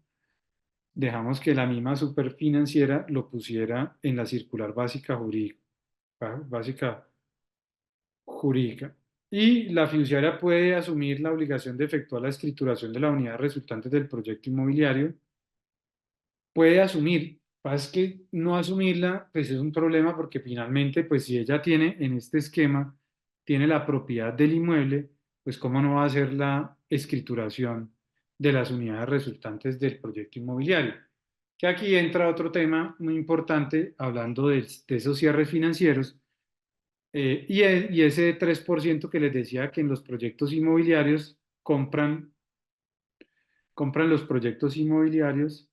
Speaker 1: dejamos que la misma superfinanciera lo pusiera en la circular básica jurídica? Y la fiduciaria puede asumir la obligación de efectuar la escrituración de la unidad resultante del proyecto inmobiliario. Puede asumir, pasa es que no asumirla, pues es un problema porque finalmente, pues si ella tiene en este esquema, tiene la propiedad del inmueble, pues cómo no va a hacer la escrituración de las unidades resultantes del proyecto inmobiliario. Que aquí entra otro tema muy importante, hablando de esos cierres financieros, y ese 3% que les decía que en los proyectos inmobiliarios compran compran los proyectos inmobiliarios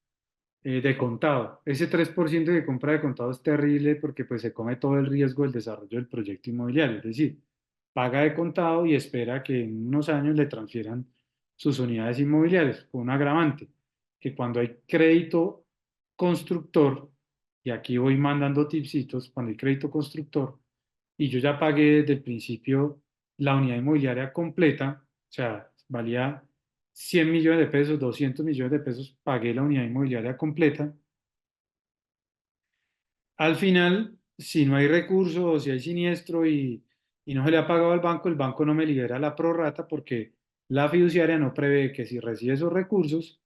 Speaker 1: de contado. Ese 3% que compra de contado es terrible porque pues se come todo el riesgo del desarrollo del proyecto inmobiliario. Es decir, paga de contado y espera que en unos años le transfieran sus unidades inmobiliarias con un agravante, que cuando hay crédito constructor, y aquí voy mandando tipsitos, cuando hay crédito constructor, y yo ya pagué desde el principio la unidad inmobiliaria completa, o sea, valía 100 millones de pesos, 200 millones de pesos, pagué la unidad inmobiliaria completa. Al final, si no hay recursos o si hay siniestro y no se le ha pagado al banco, el banco no me libera la prorrata porque la fiduciaria no prevé que si recibe esos recursos,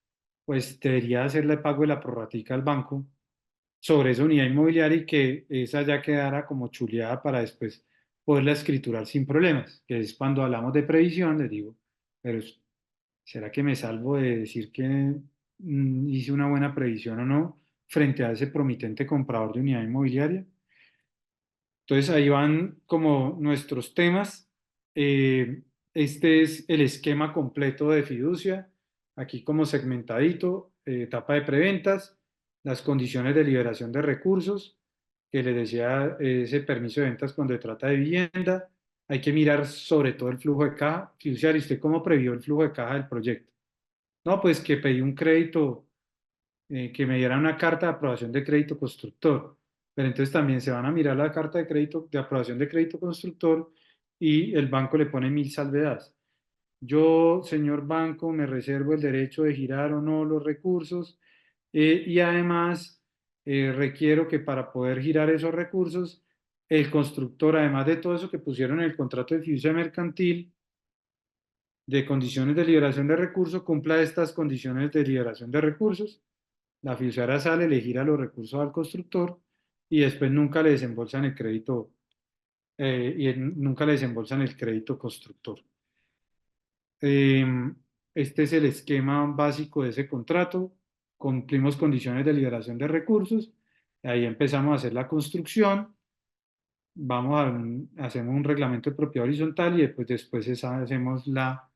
Speaker 1: pues debería hacerle pago de la prorratica al banco sobre esa unidad inmobiliaria y que esa ya quedara como chuleada para después poderla escriturar sin problemas, que es cuando hablamos de previsión, les digo, pero ¿será que me salvo de decir que hice una buena previsión o no frente a ese promitente comprador de unidad inmobiliaria? Entonces ahí van como nuestros temas. Eh, este es el esquema completo de fiducia, aquí como segmentadito, etapa de preventas, las condiciones de liberación de recursos, que les decía, ese permiso de ventas cuando se trata de vivienda. Hay que mirar sobre todo el flujo de caja. Fiduciario, ¿usted cómo previó el flujo de caja del proyecto? No, pues que pedí un crédito, que me dieran una carta de aprobación de crédito constructor. Pero entonces también se van a mirar la carta de crédito, de aprobación de crédito constructor y el banco le pone 1000 salvedades. Yo, señor banco, me reservo el derecho de girar o no los recursos y además requiero que para poder girar esos recursos, el constructor, además de todo eso que pusieron en el contrato de fiducia mercantil, de condiciones de liberación de recursos, cumpla estas condiciones de liberación de recursos. La fiduciaria sale, le gira los recursos al constructor y después nunca le desembolsan el crédito nunca le desembolsan el crédito constructor. Eh, este es el esquema básico de ese contrato. Cumplimos condiciones de liberación de recursos. Ahí empezamos a hacer la construcción. Hacemos un reglamento de propiedad horizontal y después hacemos la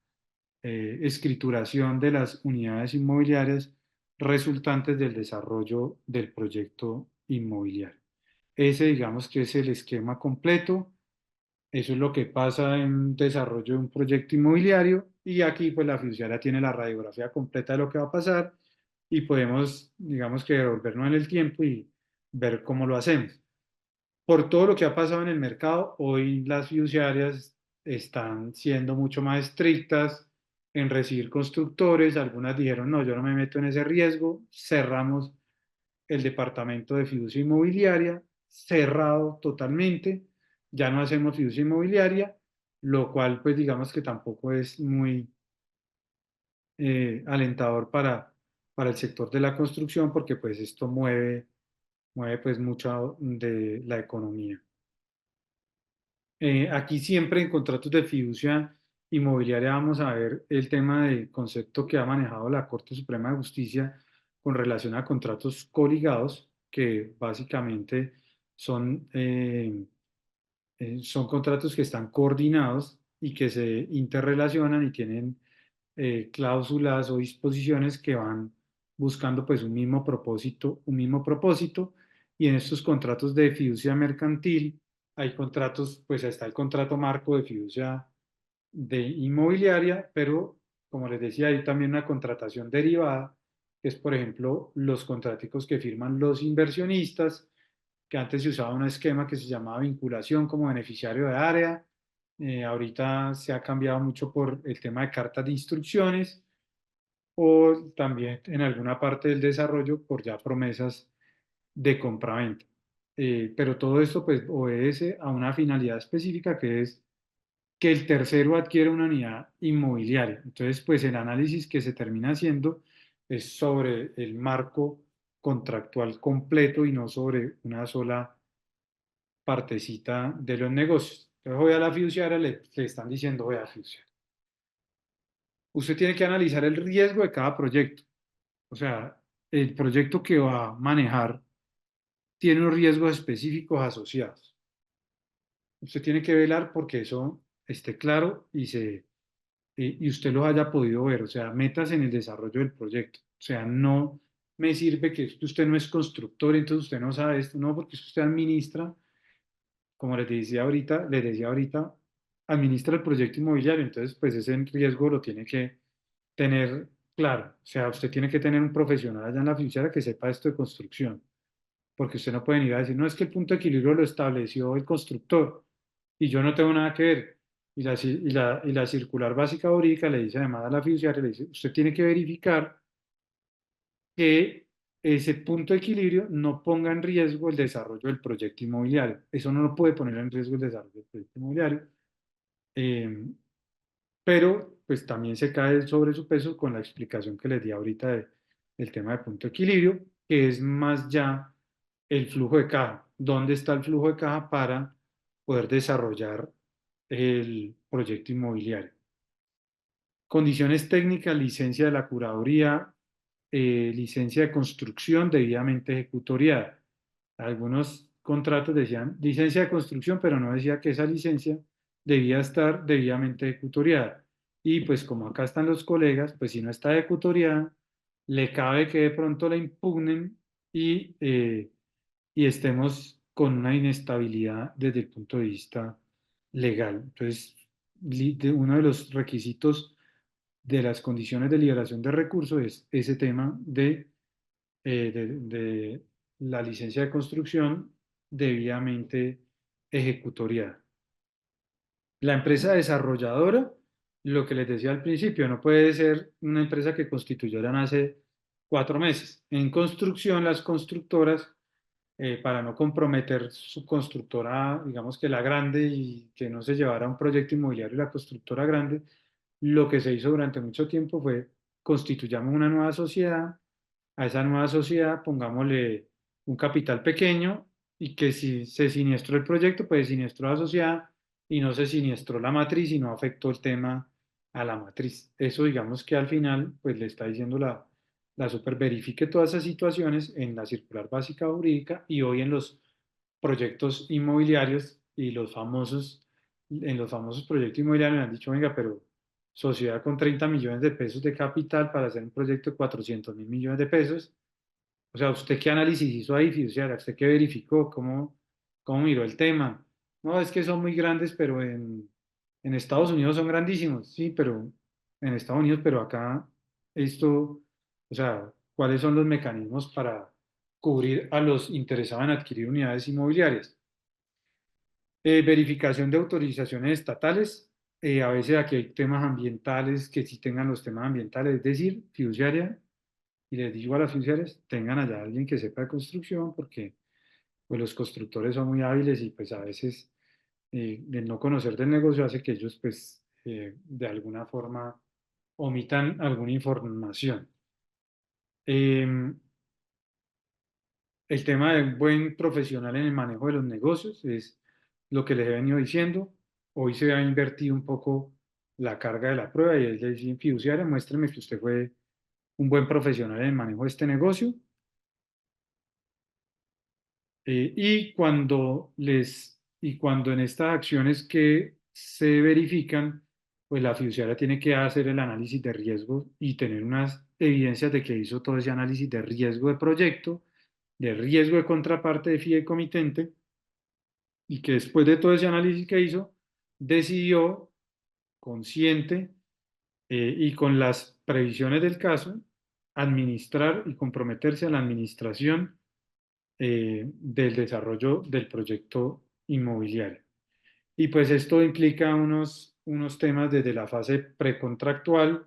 Speaker 1: escrituración de las unidades inmobiliarias resultantes del desarrollo del proyecto inmobiliario. Ese, digamos que es el esquema completo. Eso es lo que pasa en desarrollo de un proyecto inmobiliario y aquí pues la fiduciaria tiene la radiografía completa de lo que va a pasar y podemos, digamos que devolvernos en el tiempo y ver cómo lo hacemos. Por todo lo que ha pasado en el mercado, hoy las fiduciarias están siendo mucho más estrictas en recibir constructores. Algunas dijeron, no, yo no me meto en ese riesgo. Cerramos el departamento de fiducia inmobiliaria, cerrado totalmente. Ya no hacemos fiducia inmobiliaria, lo cual pues digamos que tampoco es muy alentador para el sector de la construcción porque pues esto mueve pues mucho de la economía. Aquí siempre en contratos de fiducia inmobiliaria vamos a ver el tema del concepto que ha manejado la Corte Suprema de Justicia con relación a contratos coligados, que básicamente son, son contratos que están coordinados y que se interrelacionan y tienen cláusulas o disposiciones que van buscando pues un mismo propósito, y en estos contratos de fiducia mercantil hay contratos, pues está el contrato marco de fiducia de inmobiliaria, pero como les decía, hay también una contratación derivada, que es por ejemplo los contraticos que firman los inversionistas, que antes se usaba un esquema que se llamaba vinculación como beneficiario de área. Ahorita se ha cambiado mucho por el tema de cartas de instrucciones o también en alguna parte del desarrollo por ya promesas de compraventa. Pero todo esto pues obedece a una finalidad específica que es que el tercero adquiere una unidad inmobiliaria. Entonces pues el análisis que se termina haciendo es sobre el marco contractual completo y no sobre una sola partecita de los negocios. Entonces hoy a la fiduciaria le están diciendo, vea fiduciaria, usted tiene que analizar el riesgo de cada proyecto. O sea, el proyecto que va a manejar tiene unos riesgos específicos asociados. Usted tiene que velar porque eso esté claro y usted los haya podido ver, o sea, metas en el desarrollo del proyecto. O sea, no me sirve que usted no es constructor, entonces usted no sabe esto, no, porque usted administra, como les decía ahorita, administra el proyecto inmobiliario, entonces pues ese riesgo lo tiene que tener claro. O sea, usted tiene que tener un profesional allá en la fiduciaria que sepa esto de construcción, porque usted no puede ir a decir, no, es que el punto de equilibrio lo estableció el constructor y yo no tengo nada que ver. Y la circular básica jurídica le dice además a la fiduciaria, le dice, usted tiene que verificar que ese punto de equilibrio no ponga en riesgo el desarrollo del proyecto inmobiliario. Eso no lo puede poner en riesgo el desarrollo del proyecto inmobiliario. Eh, pero pues también se cae sobre su peso con la explicación que les di ahorita del tema de punto de equilibrio, que es más ya el flujo de caja. ¿Dónde está el flujo de caja para poder desarrollar el proyecto inmobiliario? Condiciones técnicas, licencia de la curaduría, licencia de construcción debidamente ejecutoriada. Algunos contratos decían licencia de construcción, pero no decía que esa licencia debía estar debidamente ejecutoriada. Y pues como acá están los colegas, pues si no está ejecutoriada, le cabe que de pronto la impugnen y estemos con una inestabilidad desde el punto de vista legal. Entonces, uno de los requisitos de las condiciones de liberación de recursos es ese tema de la licencia de construcción debidamente ejecutoriada. La empresa desarrolladora, lo que les decía al principio, no puede ser una empresa que constituyeran hace 4 meses. En construcción, las constructoras, para no comprometer su constructora, digamos que la grande, y que no se llevara un proyecto inmobiliario la constructora grande, lo que se hizo durante mucho tiempo fue constituyamos una nueva sociedad, a esa nueva sociedad pongámosle un capital pequeño y que si se siniestró el proyecto, pues siniestró la sociedad y no se siniestró la matriz y no afectó el tema a la matriz. Eso digamos que al final pues le está diciendo la super verifique todas esas situaciones en la circular básica jurídica y hoy en los proyectos inmobiliarios y en los famosos proyectos inmobiliarios me han dicho, venga, pero sociedad con 30 millones de pesos de capital para hacer un proyecto de 400.000 millones de pesos. O sea, ¿usted qué análisis hizo ahí, fiduciaria? ¿Usted qué verificó? ¿Cómo miró el tema? No, es que son muy grandes, pero en Estados Unidos son grandísimos. Sí, pero en Estados Unidos, pero acá esto, o sea, ¿cuáles son los mecanismos para cubrir a los interesados en adquirir unidades inmobiliarias? Verificación de autorizaciones estatales. A veces aquí hay temas ambientales que sí tengan los temas ambientales, es decir, fiduciaria, y les digo a las fiduciarias, tengan allá alguien que sepa de construcción, porque pues, los constructores son muy hábiles y pues a veces el no conocer del negocio hace que ellos pues de alguna forma omitan alguna información. Eh, el tema de un buen profesional en el manejo de los negocios es lo que les he venido diciendo. Hoy se ha invertido un poco la carga de la prueba y es decir, fiduciaria, muéstreme que usted fue un buen profesional en el manejo de este negocio. Y cuando en estas acciones que se verifican, pues la fiduciaria tiene que hacer el análisis de riesgo y tener unas evidencias de que hizo todo ese análisis de riesgo de proyecto, de riesgo de contraparte de fideicomitente, y que después de todo ese análisis que hizo, decidió consciente y con las previsiones del caso, administrar y comprometerse a la administración del desarrollo del proyecto inmobiliario. Y pues esto implica unos temas desde la fase precontractual,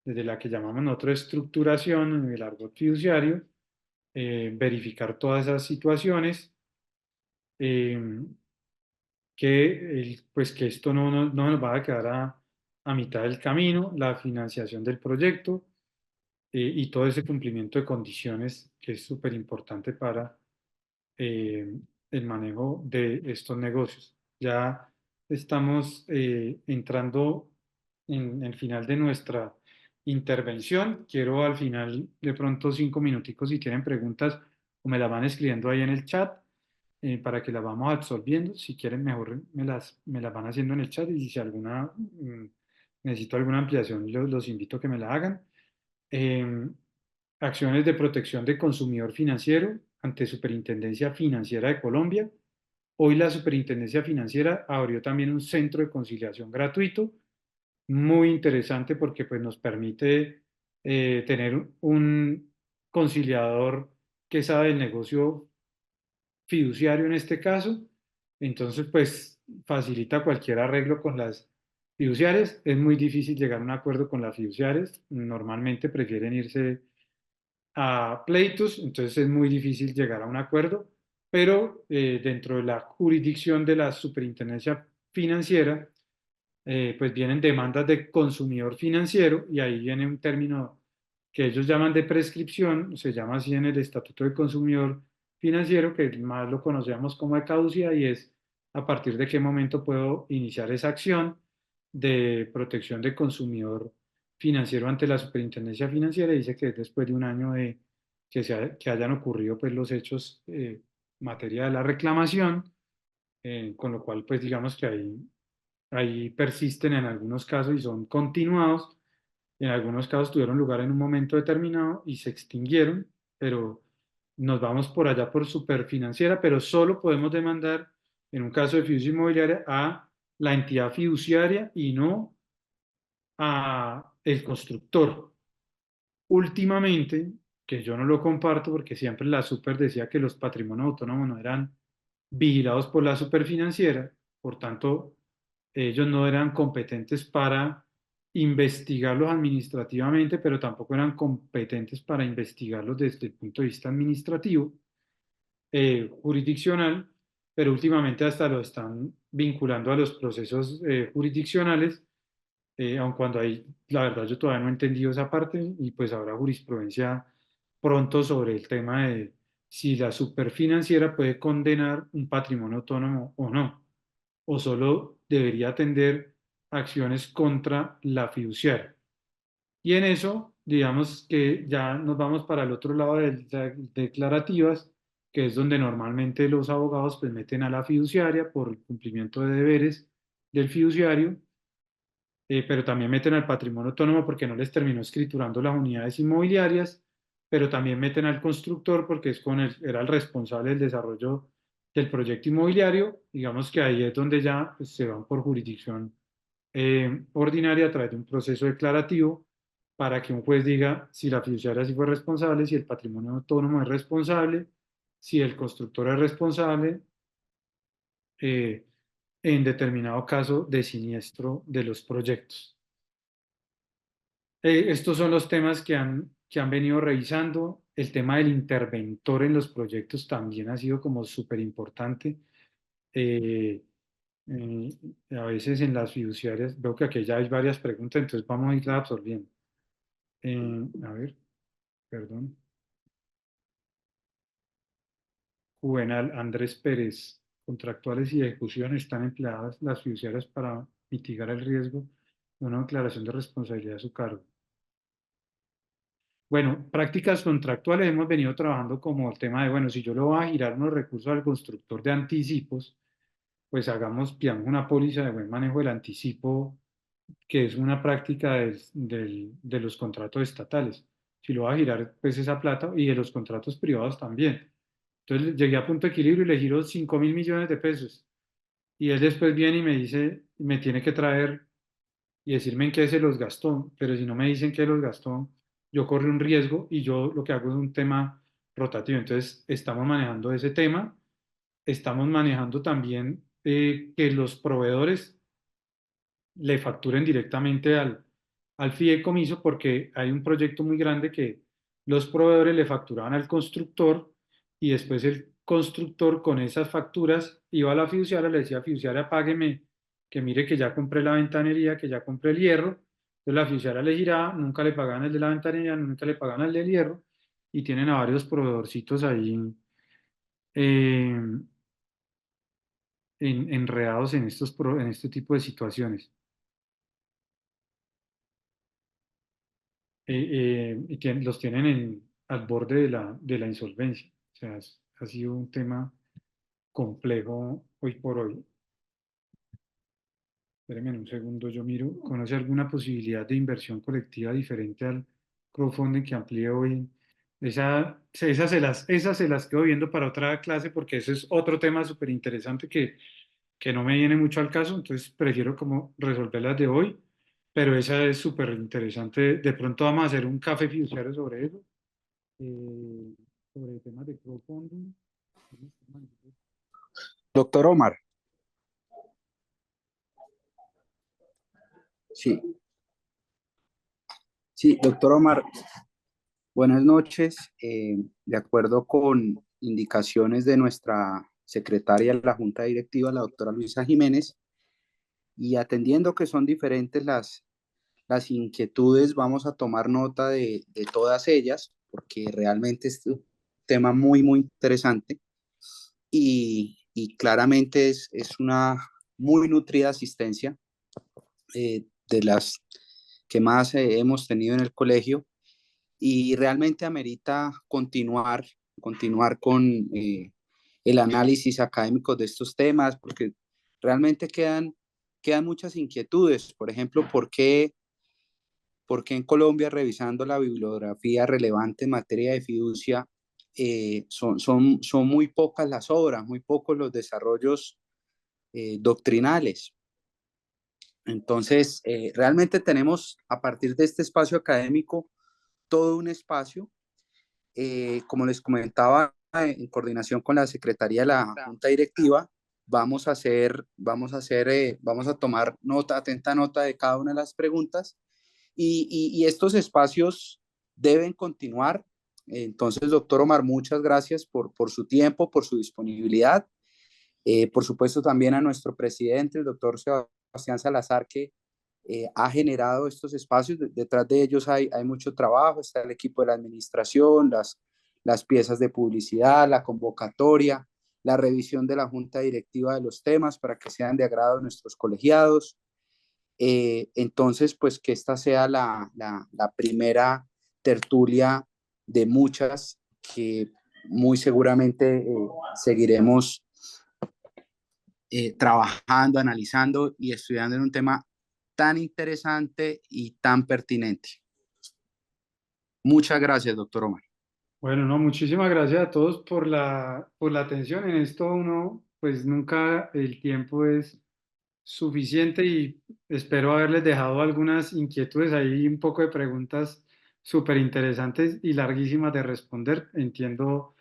Speaker 1: desde la que llamamos nosotros estructuración en el argot fiduciario, verificar todas esas situaciones, eh, pues que esto no nos va a quedar a mitad del camino, la financiación del proyecto y todo ese cumplimiento de condiciones que es súper importante para eh, el manejo de estos negocios. Ya estamos entrando en el final de nuestra intervención. Quiero al final, de pronto, 5 minuticos, si tienen preguntas, o me las van escribiendo ahí en el chat para que las vamos absorbiendo. Si quieren, mejor me las van haciendo en el chat y si alguna necesito alguna ampliación, los invito a que me la hagan. Em, Acciones de protección de consumidor financiero ante Superintendencia Financiera de Colombia. Hoy la Superintendencia Financiera abrió también un centro de conciliación gratuito, muy interesante porque pues, nos permite tener un conciliador que sabe el negocio fiduciario en este caso. Entonces, pues facilita cualquier arreglo con las fiduciarias. Es muy difícil llegar a un acuerdo con las fiduciarias. Normalmente prefieren irse a pleitos, entonces es muy difícil llegar a un acuerdo, pero dentro de la jurisdicción de la Superintendencia Financiera, pues vienen demandas de consumidor financiero y ahí viene un término que ellos llaman de prescripción, se llama así en el Estatuto del Consumidor Financiero, que más lo conocemos como de caducidad y es a partir de qué momento puedo iniciar esa acción de protección de consumidor financiero ante la Superintendencia Financiera. Dice que es después de un año de que hayan ocurrido pues, los hechos materia de la reclamación, con lo cual pues digamos que ahí persisten en algunos casos y son continuados. En algunos casos tuvieron lugar en un momento determinado y se extinguieron, pero nos vamos por allá por superfinanciera, pero solo podemos demandar en un caso de fiducia inmobiliaria a la entidad fiduciaria y no a el constructor. Últimamente, que yo no lo comparto porque siempre la super decía que los patrimonios autónomos no eran vigilados por la superfinanciera, por tanto, ellos no eran competentes para investigarlos administrativamente, pero tampoco eran competentes para investigarlos desde el punto de vista administrativo, jurisdiccional, pero últimamente hasta lo están vinculando a los procesos jurisdiccionales, aun cuando ahí, la verdad, yo todavía no he entendido esa parte y pues habrá jurisprudencia pronto sobre el tema de si la superfinanciera puede condenar un patrimonio autónomo o no, o solo debería atender acciones contra la fiduciaria. Y en eso, digamos que ya nos vamos para el otro lado de las declarativas, que es donde normalmente los abogados pues meten a la fiduciaria por el cumplimiento de deberes del fiduciario, pero también meten al patrimonio autónomo porque no les terminó escriturando las unidades inmobiliarias, pero también meten al constructor porque era el responsable del desarrollo del proyecto inmobiliario. Digamos que ahí es donde ya pues, se van por jurisdicción ordinaria a través de un proceso declarativo para que un juez diga si la fiduciaria sí fue responsable, si el patrimonio autónomo es responsable, si el constructor es responsable, eh, en determinado caso de siniestro de los proyectos. Estos son los temas que han venido revisando. El tema del interventor en los proyectos también ha sido como súper importante. Eh, eh, a veces en las fiduciarias, veo que aquí ya hay varias preguntas, entonces vamos a irlas absorbiendo. A ver, perdón. Juvenal Andrés Pérez. Contractuales y ejecución están empleadas las fiduciarias para mitigar el riesgo de una declaración de responsabilidad a su cargo. Bueno, prácticas contractuales hemos venido trabajando como el tema de, bueno, si yo le voy a girar unos recursos al constructor de anticipos, pues pidamos una póliza de buen manejo del anticipo, que es una práctica de los contratos estatales. Si lo va a girar, pues esa plata, y de los contratos privados también. Entonces llegué a punto de equilibrio y le giro 5.000 millones de pesos. Y él después viene y me dice, me tiene que traer y decirme en qué se los gastó, pero si no me dicen qué los gastó, yo corro un riesgo y yo lo que hago es un tema rotativo. Entonces, estamos manejando ese tema, estamos manejando también que los proveedores le facturen directamente al fideicomiso porque hay un proyecto muy grande que los proveedores le facturaban al constructor y después el constructor con esas facturas iba a la fiduciaria, le decía, fiduciaria, págueme, que mire que ya compré la ventanería, que ya compré el hierro. Entonces la fiduciaria le giraba, nunca le pagaban el de la ventanería, nunca le pagaban el del hierro y tienen a varios proveedorcitos ahí eh, enredados en este tipo de situaciones. Los tienen al borde de la insolvencia. O sea, ha sido un tema complejo hoy por hoy. Espéreme un segundo, yo miro. ¿Conoce alguna posibilidad de inversión colectiva diferente al crowdfunding que amplíe hoy? Esas se las quedo viendo para otra clase porque ese es otro tema súper interesante que no me viene mucho al caso, entonces prefiero como resolverlas de hoy, pero esa es súper interesante. De pronto vamos a hacer un café fiduciario sobre eso, eh, sobre temas de crowdfunding.
Speaker 2: Doctor Omar, sí, sí, doctor Omar, buenas noches. De acuerdo con indicaciones de nuestra secretaria de la Junta Directiva, la doctora Luisa Jiménez, y atendiendo que son diferentes las inquietudes, vamos a tomar nota de todas ellas, porque realmente es un tema muy, muy interesante y claramente es una muy nutrida asistencia de las que más hemos tenido en el colegio y realmente amerita continuar con el análisis académico de estos temas, porque realmente quedan muchas inquietudes. Por ejemplo, ¿por qué en Colombia, revisando la bibliografía relevante en materia de fiducia, son muy pocas las obras, muy pocos los desarrollos doctrinales? Entonces, realmente tenemos a partir de este espacio académico todo un espacio. Como les comentaba, en coordinación con la Secretaría de la Junta Directiva, vamos a tomar nota, atenta nota de cada una de las preguntas y estos espacios deben continuar. Entonces, doctor Omar, muchas gracias por su tiempo, por su disponibilidad. Por supuesto, también a nuestro presidente, el doctor Sebastián Salazar, que ha generado estos espacios. Detrás de ellos hay mucho trabajo, está el equipo de la administración, las piezas de publicidad, la convocatoria, la revisión de la junta directiva de los temas para que sean de agrado de nuestros colegiados. Entonces, pues que esta sea la primera tertulia de muchas que muy seguramente seguiremos trabajando, analizando y estudiando en un tema tan interesante y tan pertinente. Muchas gracias, doctor Omar.
Speaker 1: Bueno, no, muchísimas gracias a todos por la atención. En esto uno, pues nunca el tiempo es suficiente y espero haberles dejado algunas inquietudes ahí, un poco de preguntas súper interesantes y larguísimas de responder. Entiendo,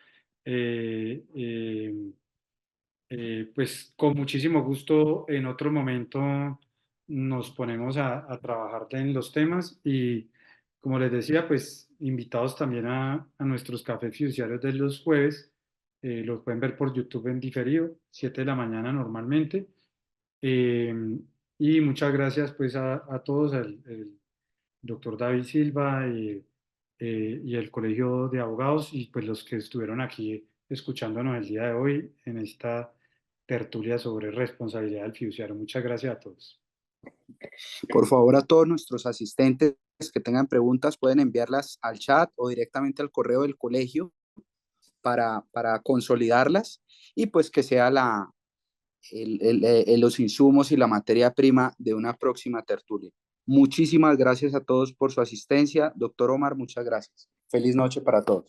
Speaker 1: eh, eh, pues con muchísimo gusto en otro momento nos ponemos a trabajar en los temas y como les decía, pues invitados también a nuestros cafés fiduciarios de los jueves. Los pueden ver por YouTube en diferido, 7 de la mañana normalmente. Eh, y muchas gracias pues a todos, el doctor David Silva y el Colegio de Abogados y pues los que estuvieron aquí escuchándonos el día de hoy en esta tertulia sobre responsabilidad del fiduciario. Muchas gracias a todos.
Speaker 2: Por favor, a todos nuestros asistentes que tengan preguntas pueden enviarlas al chat o directamente al correo del colegio para consolidarlas y pues que sea los insumos y la materia prima de una próxima tertulia. Muchísimas gracias a todos por su asistencia. Doctor Omar, muchas gracias. Feliz noche para todos.